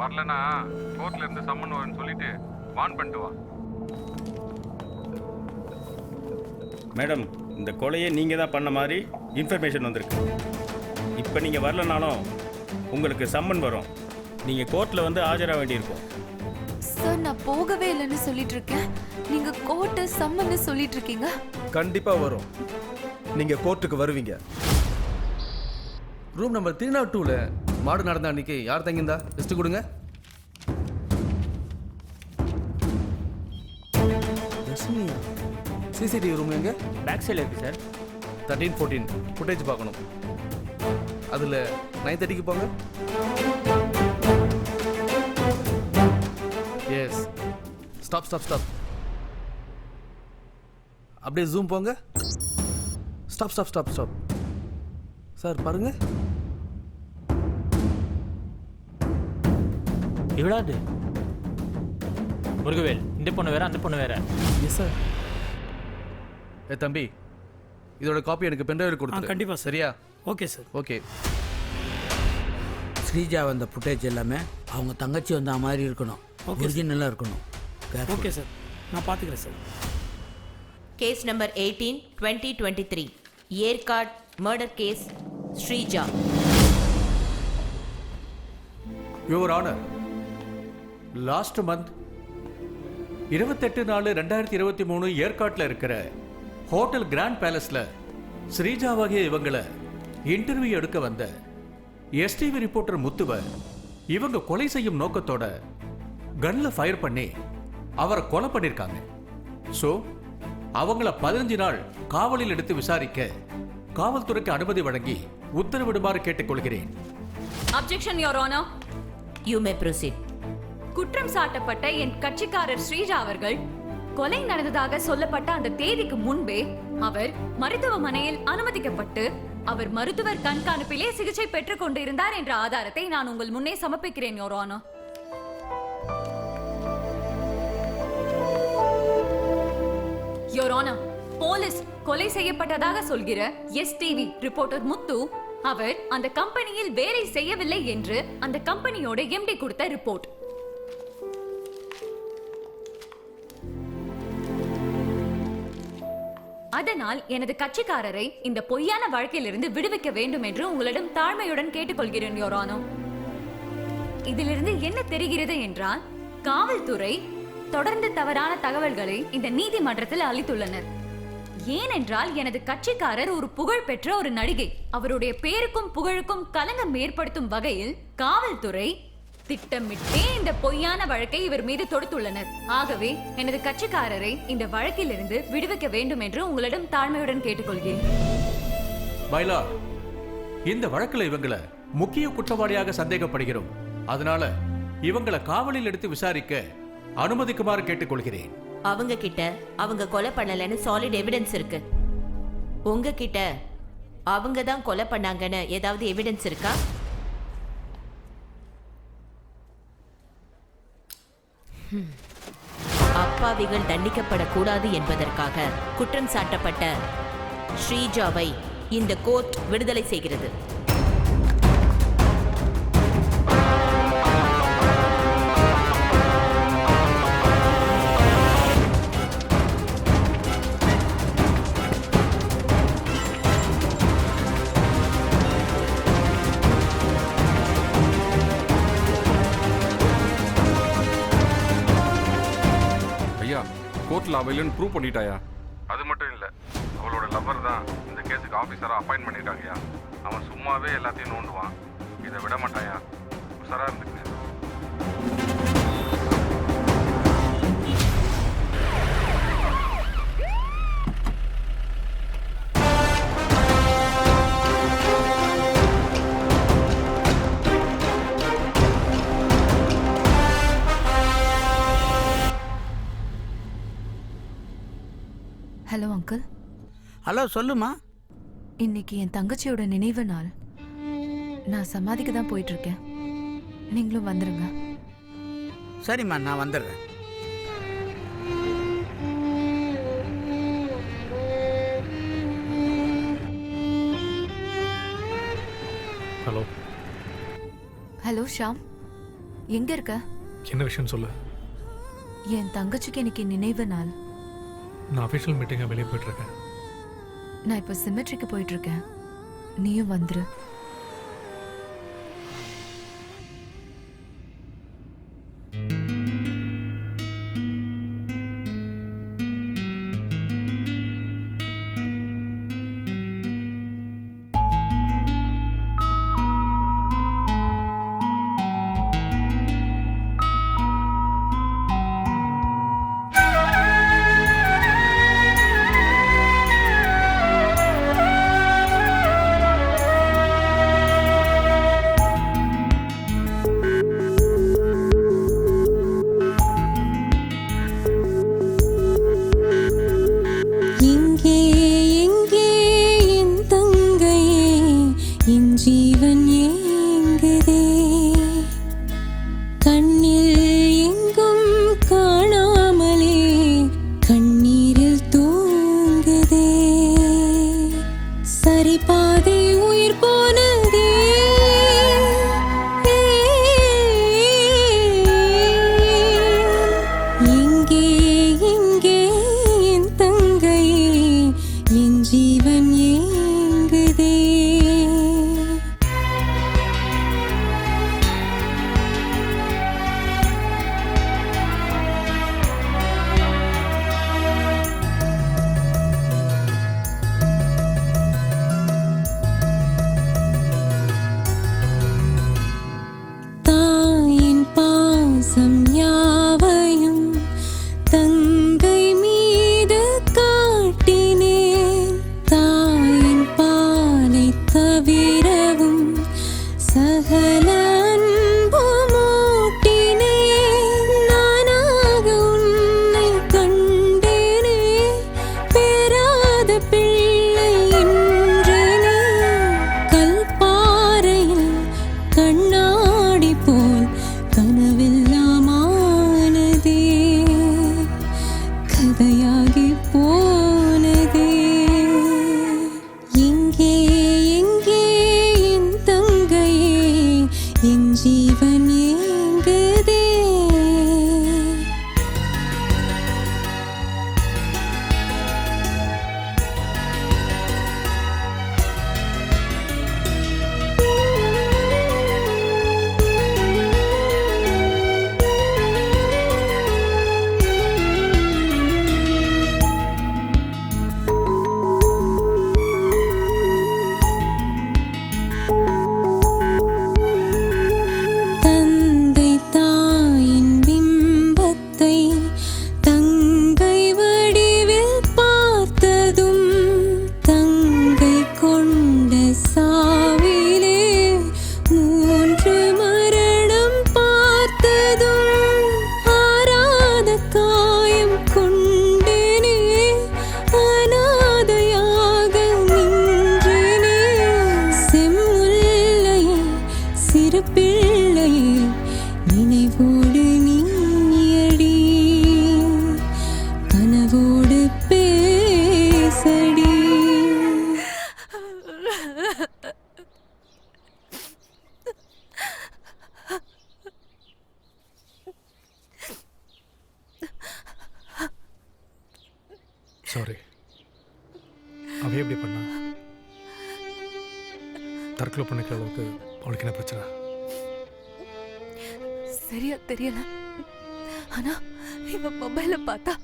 வரலனா கோர்ட்ல இருந்து சம்மன் வரும்னு சொல்லிட்டு வான் பண்ணிட்டு வா. மேடம் இந்த கொலையை நீங்கள் தான் பண்ண மாதிரி இன்ஃபர்மேஷன் வந்திருக்கு. இப்போ நீங்கள் வரலனாலும் உங்களுக்கு சம்மன் வரும். நீங்கள் கோர்ட்டில் வந்து ஆஜராக வேண்டியிருக்கும். சார் நான் போகவே இல்லைன்னு சொல்லிட்டு இருக்கேன். நீங்க கோர்ட்டு சம்மன்னு சொல்லிட்டு இருக்கீங்க. கண்டிப்பாக வரும். நீங்கள் கோர்ட்டுக்கு வருவீங்க. ரூம் நம்பர் 302ல மாடு நடந்த அன்னைக்கு யார் தங்கியிருந்தா லிஸ்ட் கொடுங்க. சிசிடிவி ரூம் எங்க? பேக் சைடில் இருக்கு சார். 13-14 ஃபுட்டேஜ் பார்க்கணும். அதில் 9:30க்கு போங்க. Yes stop stop stop. அப்படியே ஜூம் போங்க. Stop stop stop stop. Sir பாருங்க. இவ்வளவு முருகவேல், இந்த பொண்ணு வேற அந்த பொண்ணு வேற. Yes sir. தம்பி, இதோட காப்பி எனக்கு பென்ட்ரைவில் கொடுத்து. கண்டிப்பா சரியா? Okay sir. ஓகே. ஸ்ரீஜா வந்த ஃபுட்டேஜ் எல்லாமே அவங்க தங்கச்சி வந்த மாதிரி இருக்கணும், ஒரிஜினலாக இருக்கணும். ஓகே சார், நான் பார்த்துக்கிறேன் sir. Case number 18/2023 Yercaud murder case Sreeja. Your honour, last month 28/4/2023 ஏற்காட்டில் இருக்கிற ஹோட்டல் கிராண்ட் பேலஸில் ஸ்ரீஜாவாகிய இவங்களை இன்டர்வியூ எடுக்க வந்த எஸ்டிவி ரிப்போர்ட்டர் முத்துவை இவங்க கொலை செய்யும் நோக்கத்தோட கன்ல ஃபயர் பண்ணி அவரை கொலை பண்ணியிருக்காங்க. ஸோ அவங்கள 15 நாள் காவலில் எடுத்து விசாரிக்க காவல்துறைக்கு அனுமதி வழங்கி உத்தரவிடுமாறு கேட்டுக்கொள்கிறேன். Objection your honour. You may proceed. குற்றம் சாட்டப்பட்ட என் கட்சிக்காரர் ஸ்ரீஜா அவர்கள் கொலை நடந்ததாக சொல்லப்பட்ட அந்த தேதிக்கு முன்பே அவர் மருத்துவமனையில் அனுமதிக்கப்பட்டு அவர் மருத்துவர் கண்காணிப்பிலே சிகிச்சை பெற்றுக் கொண்டிருந்தார் என்ற ஆதாரத்தை நான் உங்கள் முன்னே சமர்ப்பிக்கிறேன் your honour. Your honour, police கொலை செய்யப்பட்டதாக சொல்கிற எஸ்டிவி ரிப்போர்ட்டர் முத்து அவர் அந்த கம்பெனியில் வேலை செய்யவில்லை என்று அந்த கம்பெனியோட எம்டி கொடுத்த ரிப்போர்ட். அதனால் எனது கட்சிக்காரரை இந்த பொய்யான வழக்கிலிருந்து விடுவிக்க வேண்டும் என்று உங்களிடம் தாழ்மையுடன் கேட்டுக்கொள்கிறேன் யுவர் ஆனர். இதிலிருந்து என்ன தெரிகிறது என்றால் காவல்துறை தொடர்ந்து தவறான தகவல்களை இந்த நீதிமன்றத்தில் அளித்துள்ளனர். ஏனென்றால் எனது கட்சிக்காரர் ஒரு புகழ்பெற்ற ஒரு நடிகை. அவருடைய பேருக்கும் புகழுக்கும் களங்கம் ஏற்படுத்தும் வகையில் காவல்துறை திட்டமிட்டே இந்த பொய்யான வழக்கை இவர் மீது தொடுத்துள்ளனர். ஆகவே எனது கட்சிக்காரரை இந்த வழக்கிலிருந்து விடுவிக்க வேண்டும் என்று உங்களிடம் தாழ்மையுடன் கேட்டுக்கொள்கிறேன். பைலா, இந்த வழக்கில் இவங்களை முக்கிய குற்றவாளியாக சந்தேகப்படுகிறோம். அதனால இவங்களை காவலில் எடுத்து விசாரிக்க அனுமதிக்குமாறு கேட்டுக்கொள்கிறேன். அவங்க கிட்ட அவங்க கொலை பண்ணலன்னு சாலிட் எவிடன்ஸ் இருக்கு. உங்ககிட்ட அவங்க தான் கொலை பண்ணாங்கன்னு ஏதாவது எவிடன்ஸ் இருக்கா? அப்பாவிகள் தண்டிக்கப்படக்கூடாது என்பதற்காக குற்றம் சாட்டப்பட்ட ஸ்ரீஜாவை இந்த கோர்ட் விடுதலை செய்கிறது. கோர்ட்ல அவைலன்னு ப்ரூவ் பண்ணிட்டாயா? அது மட்டும் இல்லை, அவளோட லவர் தான் இந்த கேஸுக்கு ஆஃபீஸராக அப்பாயின்ட் பண்ணிட்டாங்கயா. அவன் சும்மாவே எல்லாத்தையும் நோண்டுவான். இதை விட மாட்டாயா. உஷாரா இருந்துக்கு. Hello uncle. ஹலோ, சொல்லுமா. இன்னைக்கு என் தங்கச்சியோட நினைவு நாள். நான் சமாதிக்கு தான் போயிட்டு இருக்கேன். நீங்களும் வந்துருங்க. சரிம்மா, நான் வந்துடுறேன். ஹலோ. ஹலோ ஷாம், எங்க இருக்க? என்ன விஷயம் சொல்லு. என் தங்கச்சிக்கு இன்னைக்கு நினைவு நாள். நான் அஃபிஷியல் மீட்டிங்காக வெளியே போயிட்டுருக்கேன். நான் இப்போ சிமெட்ரிக்கு போயிட்டுருக்கேன். நீயும் வந்துரு. சாரி. அவ எப்படி பண்ணா? தற்கொலை பண்ணிக்கிற அளவுக்கு அவளுக்கு என்ன பிரச்சனை? சரியா தெரியல. ஆனா இவ மொபைல பார்த்தா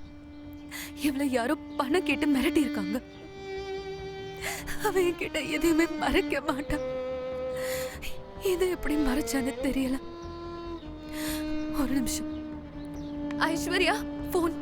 இவளை யாரோ பணம் கேட்டு மிரட்டி இருக்காங்க. அவ என்கிட்ட எதையுமே மறைக்க மாட்டான். இதை எப்படி மறைச்சான்னு தெரியல. ஒரு நிமிஷம். ஐஸ்வர்யா, போன்.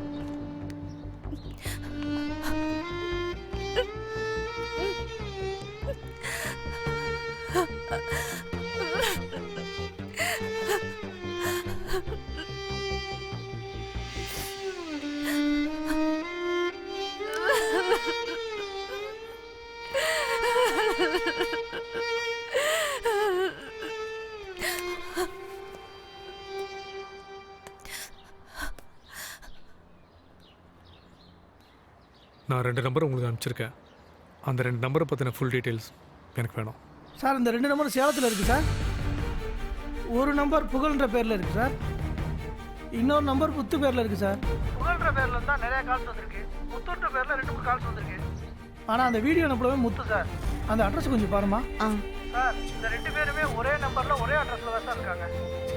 நான் 2 நம்பர் உங்களுக்கு அனுப்பிச்சிருக்கேன். அந்த 2 நம்பரை பற்றின ஃபுல் டீட்டெயில்ஸ் எனக்கு வேணும். சார் இந்த 2 நம்பர் சேலத்தில் இருக்குது சார். ஒரு நம்பர் புகழ்ன்ற பேரில் இருக்குது சார். இன்னொரு நம்பர் முத்து பேரில் இருக்குது சார். புகழ்ன்ற பேரில் இருந்தால் நிறைய கால்ஸ் வந்திருக்கு. முத்துன்ற பேரில் 2 கால்ஸ் வந்திருக்கு. ஆனால் அந்த வீடியோ அனுப்பவே முத்து சார். அந்த அட்ரஸ் கொஞ்சம் பாருமா. சார் இந்த 2 பேருமே ஒரே நம்பரில் ஒரே அட்ரஸில் தான் சார் இருக்காங்க.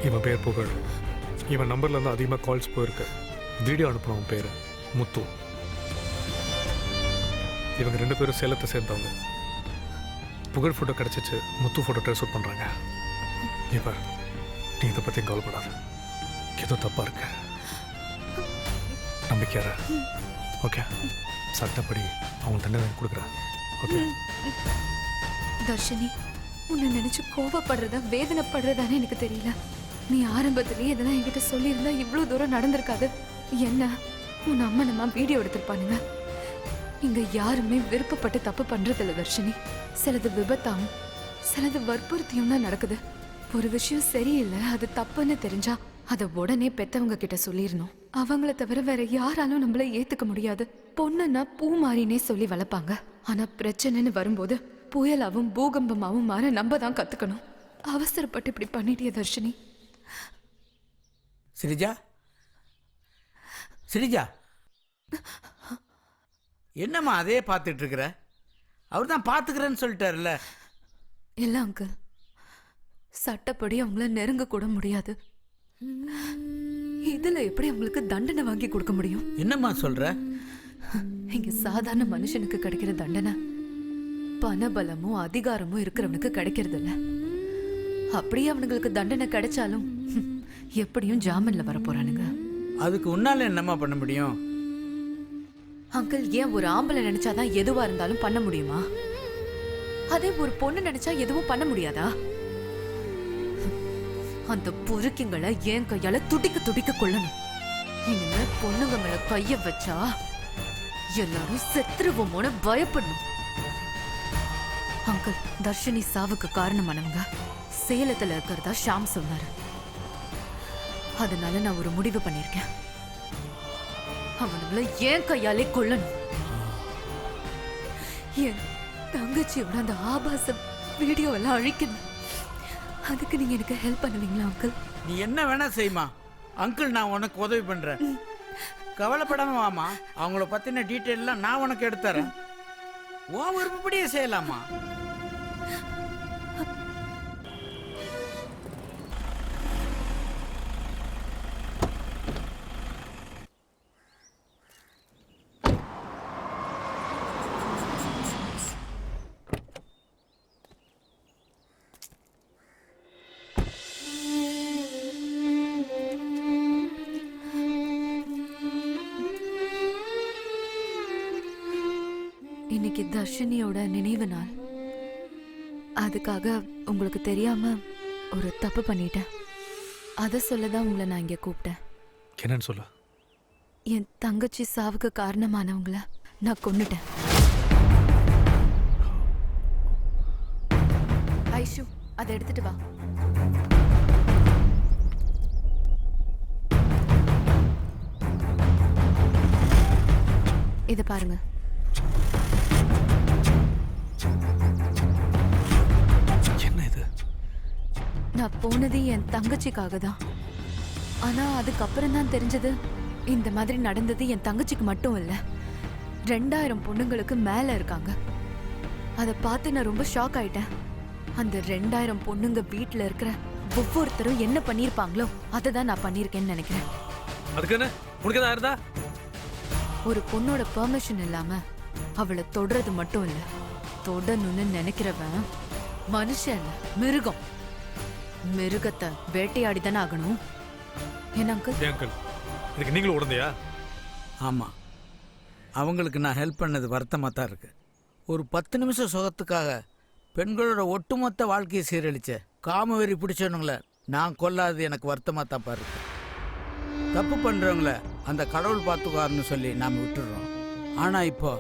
இவன் பேர் புகழ். இவன் நம்பர்லேருந்து அதிகமாக கால்ஸ் போயிருக்கு. வீடியோ அனுப்பினவன் பேர் முத்து. இவங்க 2 பேரும் சேலத்தை சேர்ந்தவங்க. புகழ் ஃபோட்டோ கிடச்சிச்சு, முத்து ஃபோட்டோ ட்ரேஸ் அவுட் பண்ணுறாங்க. இப்போ நீ இதை பற்றி கவலைப்படாத. ஏதோ தப்பாக இருக்கு. நம்பிக்கையார. ஓகே, சட்டப்படி அவங்க தண்டனை கொடுக்குறேன். ஓகே தர்ஷினி, உன்னை நினைச்சு கோவப்படுறதா வேதனைப்படுறதான்னு எனக்கு தெரியல. நீ ஆரம்பத்திலேயே இதெல்லாம் என்கிட்ட சொல்லியிருந்தா இவ்வளோ தூரம் நடந்திருக்காது. என்ன உன் அம்மா வீடியோ எடுத்திருப்பானுங்க. இங்க யாருமே விருப்பப்பட்டு தப்பு பண்றதில்ல தர்ஷினி. சிலது விபத்தாவும் சிலது வற்புறுத்தியும் தான் நடக்குது. ஒரு விஷயம் சரியில்லை, அது தப்புன்னு தெரிஞ்சா அதை உடனே பெத்தவங்க கிட்ட சொல்லிடணும். அவங்கள தவிர வேற யாராலும் நம்மள ஏத்துக்க முடியாது. பொண்ணுன்னா பூ மாறினே சொல்லி வளர்ப்பாங்க. ஆனா பிரச்சனைன்னு வரும்போது புயலாவும் பூகம்பமாவும் மாற நம்ம தான் கத்துக்கணும். அவசரப்பட்டு இப்படி பண்ணிட்டிய தர்ஷினி. சிரிஜா, சிரிஜா, என்னம்மா அதே பார்த்துட்டு இருக்கிற? அவர் தான் பார்த்துக்கிறேன்னு சொல்லிட்டாருல்ல. இல்லை அங்கிள், சட்டப்படி அவங்கள நெருங்க கூட முடியாது. இதுல எப்படி அவங்களுக்கு தண்டனை வாங்கி கொடுக்க முடியும்? என்னம்மா சொல்ற? இங்க சாதாரண மனுஷனுக்கு கிடைக்கிற தண்டனை பணபலமும் அதிகாரமும் இருக்கிறவனுக்கு கிடைக்கிறது இல்ல. அப்படியே அவனுங்களுக்கு தண்டனை கிடைச்சாலும் எப்படியும் ஜாமீன்ல வர போறானுங்க. அதுக்கு உன்னால என்னம்மா பண்ண முடியும்? அங்கிள், ஏன் ஒரு ஆம்பளை நினைச்சாதான் எதுவா இருந்தாலும் பண்ண முடியுமா? அதே ஒரு பொண்ணு நினைச்சா எதுவும் பண்ண முடியாதா? அந்த பொறுக்கிங்களை ஏன் கையால துடிக்க துடிக்க கொள்ளணும். இனிமே பொண்ணுங்க மேல கைய வச்சா எல்லாரும் செத்துருவோமோன்னு பயப்படணும். அங்கிள், தர்ஷினி சாவுக்கு காரணமானவங்க சேலத்துல இருக்கிறதா ஷாம் சொன்னாரு. அதனால நான் ஒரு முடிவு பண்ணிருக்கேன். அவனுங்களை ஏன் கையாலே கொல்லணும். என் தங்கச்சியோட அந்த ஆபாச வீடியோ எல்லாம் அழிக்கணும். அதுக்கு நீங்க எனக்கு ஹெல்ப் பண்ணுவீங்களா அங்கிள்? நீ என்ன வேணா செய்யுமா அங்கிள், நான் உனக்கு உதவி பண்றேன். கவலைப்படாம வாமா. அவங்கள பத்தின டீட்டெயில் எல்லாம் நான் உனக்கு எடுத்துறேன். உன் விருப்பப்படியே செய்யலாமா? இன்னைக்கு தர்ஷினியோட நினைவு நாள். அதுக்காக உங்களுக்கு தெரியாம ஒரு தப்பு பண்ணிட்டேன். அதை சொல்லதான் உங்களை நான் இங்க கூப்பிட்டேன். என்னன்னு சொல்ல? என் தங்கச்சி சாவுக்கு காரணமானவங்கள நான் கொன்னுட்டேன். ஐஷு, அதை எடுத்துட்டு வா. இதை பாருங்க. என்ன இது? நான் போனது என் தங்கச்சிக்காக தான். ஆனா அதுக்கப்புறம் தான் தெரிஞ்சது இந்த மாதிரி நடந்தது என் தங்கச்சிக்கு மட்டும் இல்ல, 2000 பொண்ணுங்களுக்கு மேல இருக்காங்க. அதை பார்த்து நான் ரொம்ப ஷாக் ஆயிட்டேன். அந்த 2000 பொண்ணுங்க வீட்டுல இருக்கிற ஒவ்வொருத்தரும் என்ன பண்ணிருப்பாங்களோ அதை தான் நான் பண்ணிருக்கேன்னு நினைக்கிறேன். அதுக்கு என்ன உனக்கு தான் இருந்தா ஒரு பொண்ணோட பெர்மிஷன் இல்லாம அவளை தொடறது மட்டும் இல்ல, தொடணும்னு நினைக்கிறவன் மனுஷன் இல்ல, மிருகம். மிருகத்தை வேட்டையாடி தானே ஆகணும். என்ன அங்கிள்? அங்கிள் இதுக்கு நீங்களும் உடந்தையா? ஆமாம், அவங்களுக்கு நான் ஹெல்ப் பண்ணது வருத்தமாக தான் இருக்கு. ஒரு 10 நிமிஷம் சுகத்துக்காக பெண்களோட ஒட்டுமொத்த வாழ்க்கையை சீரழிச்ச காமவெறி பிடிச்சவனுங்கள நான் கொல்லாது எனக்கு வருத்தமாக தான் பாரு. தப்பு பண்ணுறவங்கள அந்த கடவுள் பார்த்துக்காருன்னு சொல்லி நாம் விட்டுடுறோம். ஆனால் இப்போ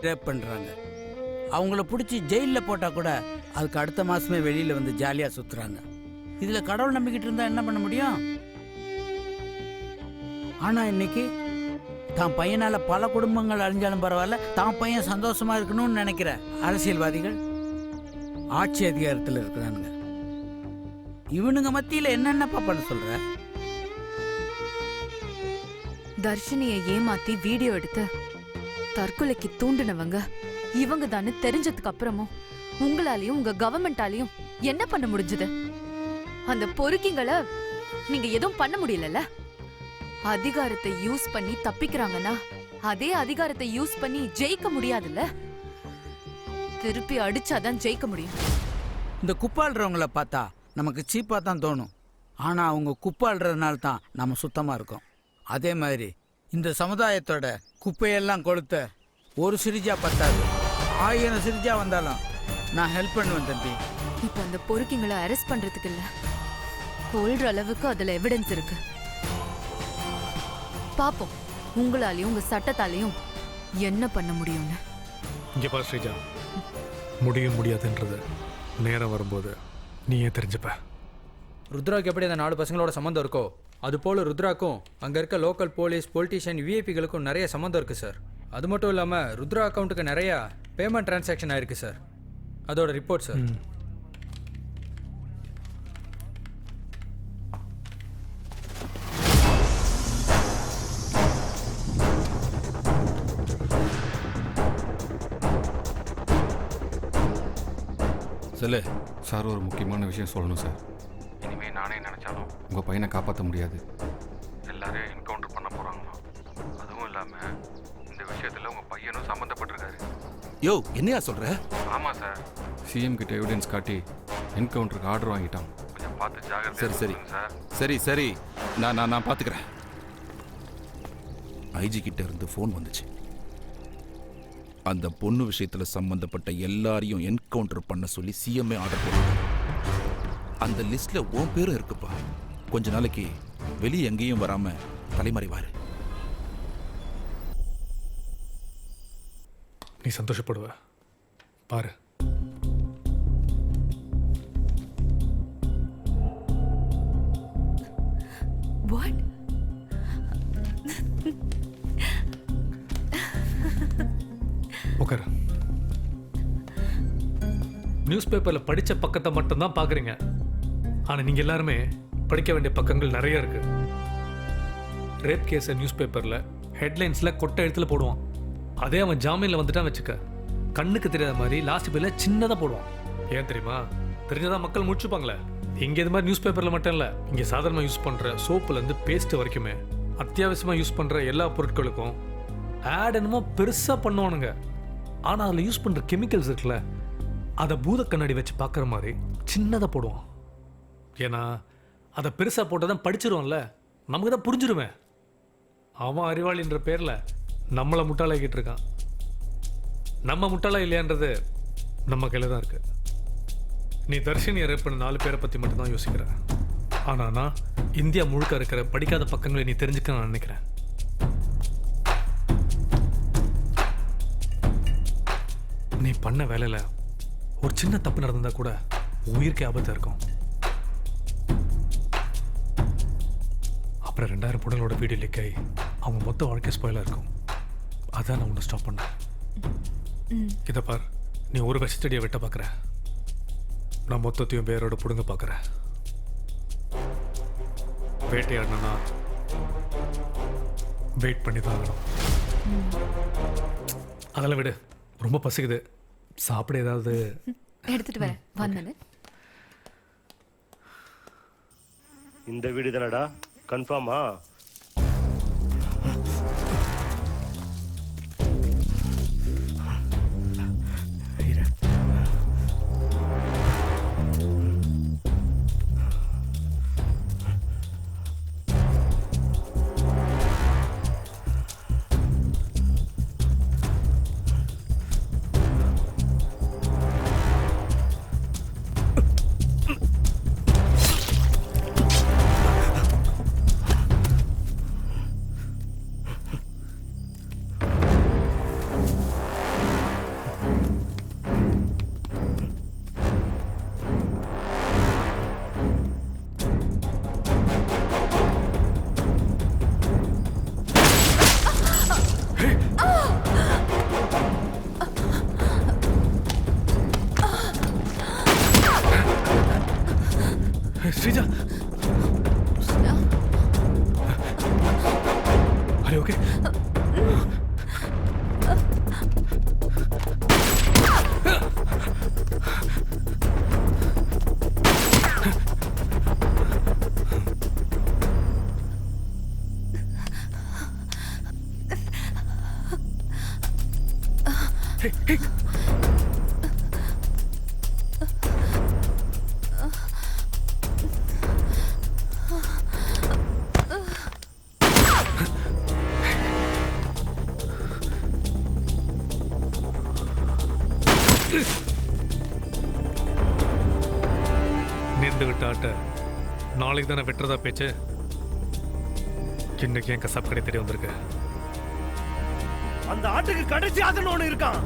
ரேப் பண்ணுறாங்க. அவங்கள பிடிச்சி ஜெயிலில் போட்டால் கூட அதுக்கு அடுத்த மாதமே வெளியில் வந்து ஜாலியாக சுற்றுறாங்க. இதில் கடவுள் நம்பிக்கிட்டு இருந்தால் என்ன பண்ண முடியும்? ஆனால் இன்னைக்கு தான் பையனால் பல குடும்பங்கள் அழிஞ்சாலும் பரவாயில்ல, தான் பையன் சந்தோஷமாக இருக்கணும்னு நினைக்கிற அரசியல்வாதிகள் ஆட்சி அதிகாரத்தில் இருக்கிறானுங்க. இவனுங்க மத்தியில் என்னென்னப்பா பண்ண சொல்ற? தர்ஷினியை ஏமாத்தி வீடியோ எடுத்து தற்கொலைக்கு தூண்டினவங்க இவங்க தானே தெரிஞ்சதுக்கு அப்புறமும் உங்களாலையும் உங்க கவர்மெண்டாலையும் என்ன பண்ண முடிஞ்சது? அந்த பொறுக்கிங்களை நீங்க எதுவும் பண்ண முடியல. அதிகாரத்தை யூஸ் பண்ணி தப்பிக்கிறாங்கன்னா அதே அதிகாரத்தை யூஸ் பண்ணி ஜெயிக்க முடியாதுல்ல. திருப்பி அடிச்சாதான் ஜெயிக்க முடியும். இந்த குப்பாடுறவங்கள பார்த்தா நமக்கு சீப்பாக தான் தோணும். ஆனால் அவங்க குப்பாடுறதுனால தான் நம்ம சுத்தமாக இருக்கோம். அதே மாதிரி இந்த சமுதாயத்தோட குப்பையெல்லாம் கொளுத்த ஒரு சிரிஜா பத்தாது, 1000 சிரிஜா வந்தாலும் நான் ஹெல்ப் பண்ணுவேன் தம்பி. இப்ப அந்த பொறுக்கிங்களை அரெஸ்ட் பண்றதுக்கு இல்ல, கொல்ற அளவுக்கு அதுல எவிடன்ஸ் இருக்கு. பாப்போம் உங்களாலையும் உங்க சட்டத்தாலையும் என்ன பண்ண முடியும்னு. இங்கே பாரு ஸ்ரீஜா, முடியும் முடியாதுன்றது நேரம் வரும்போது நீ ஏன் தெரிஞ்சுப்ப. ருத்ராவுக்கு எப்படி அந்த 4 பசங்களோட சம்மந்தம் இருக்கோ அதுபோல் ருத்ராக்கும் அங்கே இருக்க லோக்கல் போலீஸ், பொலிட்டீஷியன், விஐபிகளுக்கும் நிறைய சம்மந்தம் இருக்குது சார். அது மட்டும் இல்லாமல் ருத்ரா அக்கௌண்ட்டுக்கு நிறையா பேமெண்ட் டிரான்சாக்ஷன் ஆயிருக்கு சார். அதோட ரிப்போர்ட் சார். சொல்லு சார். ஒரு முக்கியமான விஷயம் சொல்லணும் சார். இனிமேல் நானே நினச்சாலும் உங்கள் பையனை காப்பாற்ற முடியாது. எல்லாரையும் என்கவுண்டர் பண்ண போகிறாங்களாம். அதுவும் இல்லாமல் இந்த விஷயத்தில் உங்கள் பையனும் சம்மந்தப்பட்டிருக்காரு. யோ என்னையா சொல்கிற? ஆமாம் சார். சிஎம் கிட்ட எவிடன்ஸ் காட்டி என்கவுண்டருக்கு ஆர்டர் வாங்கிட்டான். கொஞ்சம் பார்த்து ஜாகிரதை. சரி சரி சார். சரி சரி நான் பார்த்துக்கிறேன். ஐஜி கிட்ட இருந்து ஃபோன் வந்துச்சு. அந்த பொண்ணு விஷயத்தில் சம்பந்தப்பட்ட எல்லாரையும் என்கவுண்டர் பண்ண சொல்லி சிஎம்ஏ ஆர்டர் போடுறாங்க. அந்த லிஸ்ட்ல உன் பேரும் இருக்குப்பா. கொஞ்ச நாளைக்கு வெளியே எங்கேயும் வராம தலைமறைவாரு. நீ சந்தோஷப்படுவ பாரு. What? உட்கார். நியூஸ் பேப்பரில் படித்த பக்கத்தை மட்டும்தான் பார்க்குறீங்க. ஆனால் நீங்கள் எல்லாருமே படிக்க வேண்டிய பக்கங்கள் நிறைய இருக்கு. ரேப் கேஸை நியூஸ் பேப்பரில் ஹெட்லைன்ஸில் கொட்டை எழுத்துல போடுவான். அதே அவன் ஜாமீனில் வந்துட்டான் வச்சுக்க, கண்ணுக்கு தெரியாத மாதிரி லாஸ்ட் பேரில் சின்னதாக போடுவான். ஏன் தெரியுமா? தெரிஞ்சதான் மக்கள் முடிச்சுப்பாங்களே. இங்கே இது மாதிரி நியூஸ் பேப்பரில் மட்டும் இல்லை, இங்கே சாதாரணமாக யூஸ் பண்ணுற சோப்புலேருந்து பேஸ்ட்டு வரைக்குமே அத்தியாவசியமாக யூஸ் பண்ணுற எல்லா பொருட்களுக்கும் ஆட் என்னமோ பெருசாக பண்ணுவானுங்க. ஆனால் அதில் யூஸ் பண்ணுற கெமிக்கல்ஸ் இருக்குல்ல, அதை பூத கண்ணாடி வச்சு பார்க்குற மாதிரி சின்னதாக போடுவான். ஏன்னா அதை பெருசாக போட்டால் தான் படிச்சிருவோம்ல, நமக்கு தான் புரிஞ்சிருமே. அவன் அறிவாளின்ற பேரில் நம்மளை முட்டாளாக்கிட்டு இருக்கான். நம்ம முட்டாளா இல்லையான்றது நம்ம கையில் தான் இருக்குது. நீ தர்ஷினியை ரேப் பண்ண 4 பேரை பற்றி மட்டும்தான் யோசிக்கிற. ஆனால் நான் இந்தியா முழுக்க இருக்கிற படிக்காத பக்கங்களை நீ தெரிஞ்சுக்க நான் நினைக்கிறேன். நீ பண்ண வேலையில் ஒரு சின்ன தப்பு நடந்தா கூட உயிருக்கு ஆபத்தாக இருக்கும். அப்புறம் 2000 பொண்ணுங்களோட வீடியோ லீக் ஆகி அவங்க மொத்த வாழ்க்கை ஸ்பாயிலாக இருக்கும். அதான் நான் உன்னை ஸ்டாப் பண்ணேன். இதை பார், நீ ஒரு வெஸ்டடியை வெட்ட பார்க்குற, நான் மொத்தத்தையும் பேரோட பிடுங்க பார்க்குறேன். வேட்டையாடணும்னா வெயிட் பண்ணி தான் ஆகணும். அதெல்லாம் விடு, ரொம்ப பசிக்குது, சாப்பிட ஏதாவது. எடுத்துட்டு வரேன், 1 minute. இந்த வீடு தானடா, கன்ஃபார்மா? Sreeja, are you okay? Hey. நின்று விட்ட ஆட்ட நாளைக்கு தானே வெட்டுறதா பேச்சு. இன்னைக்கு என் கசாப் கடை தேடி வந்திருக்கு. அந்த ஆட்டுக்கு கடைசி ஆசனம் ஒண்ணு இருக்கான்,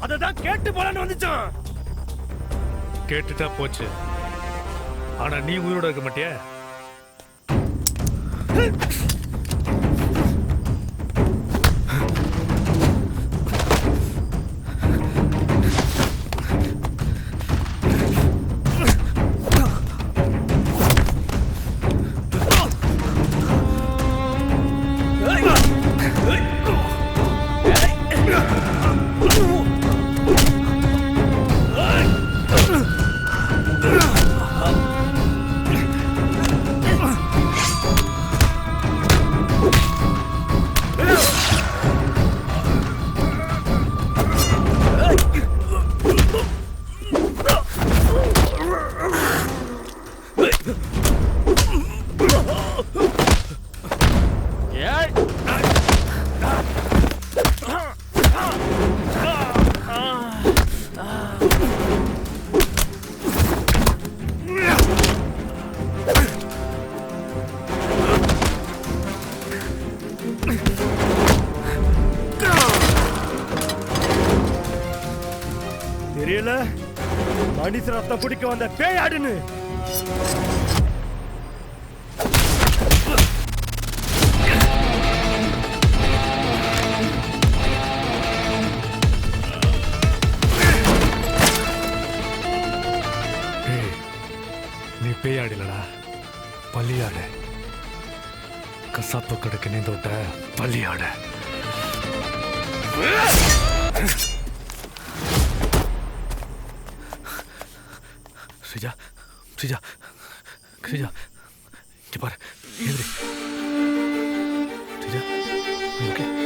அதை தான் கேட்டு போலான்னு வந்துச்சான். கேட்டுட்டா போச்சு, ஆனா நீ உயிரோட இருக்க மாட்டியா? தெரியல, மனுஷ ரத்தம் பிடிக்க வந்த பேயாடுன்னு. நீ பேயாடிலடா, பள்ளியாடு. கசாப்பு கடைக்கு நீ தொட்ட பள்ளியாடு. ஸ்ரீஜா, ஸ்ரீஜா, ஸ்ரீஜா, இங்க பாரு, எதிரி. ஸ்ரீஜா, ஓகே?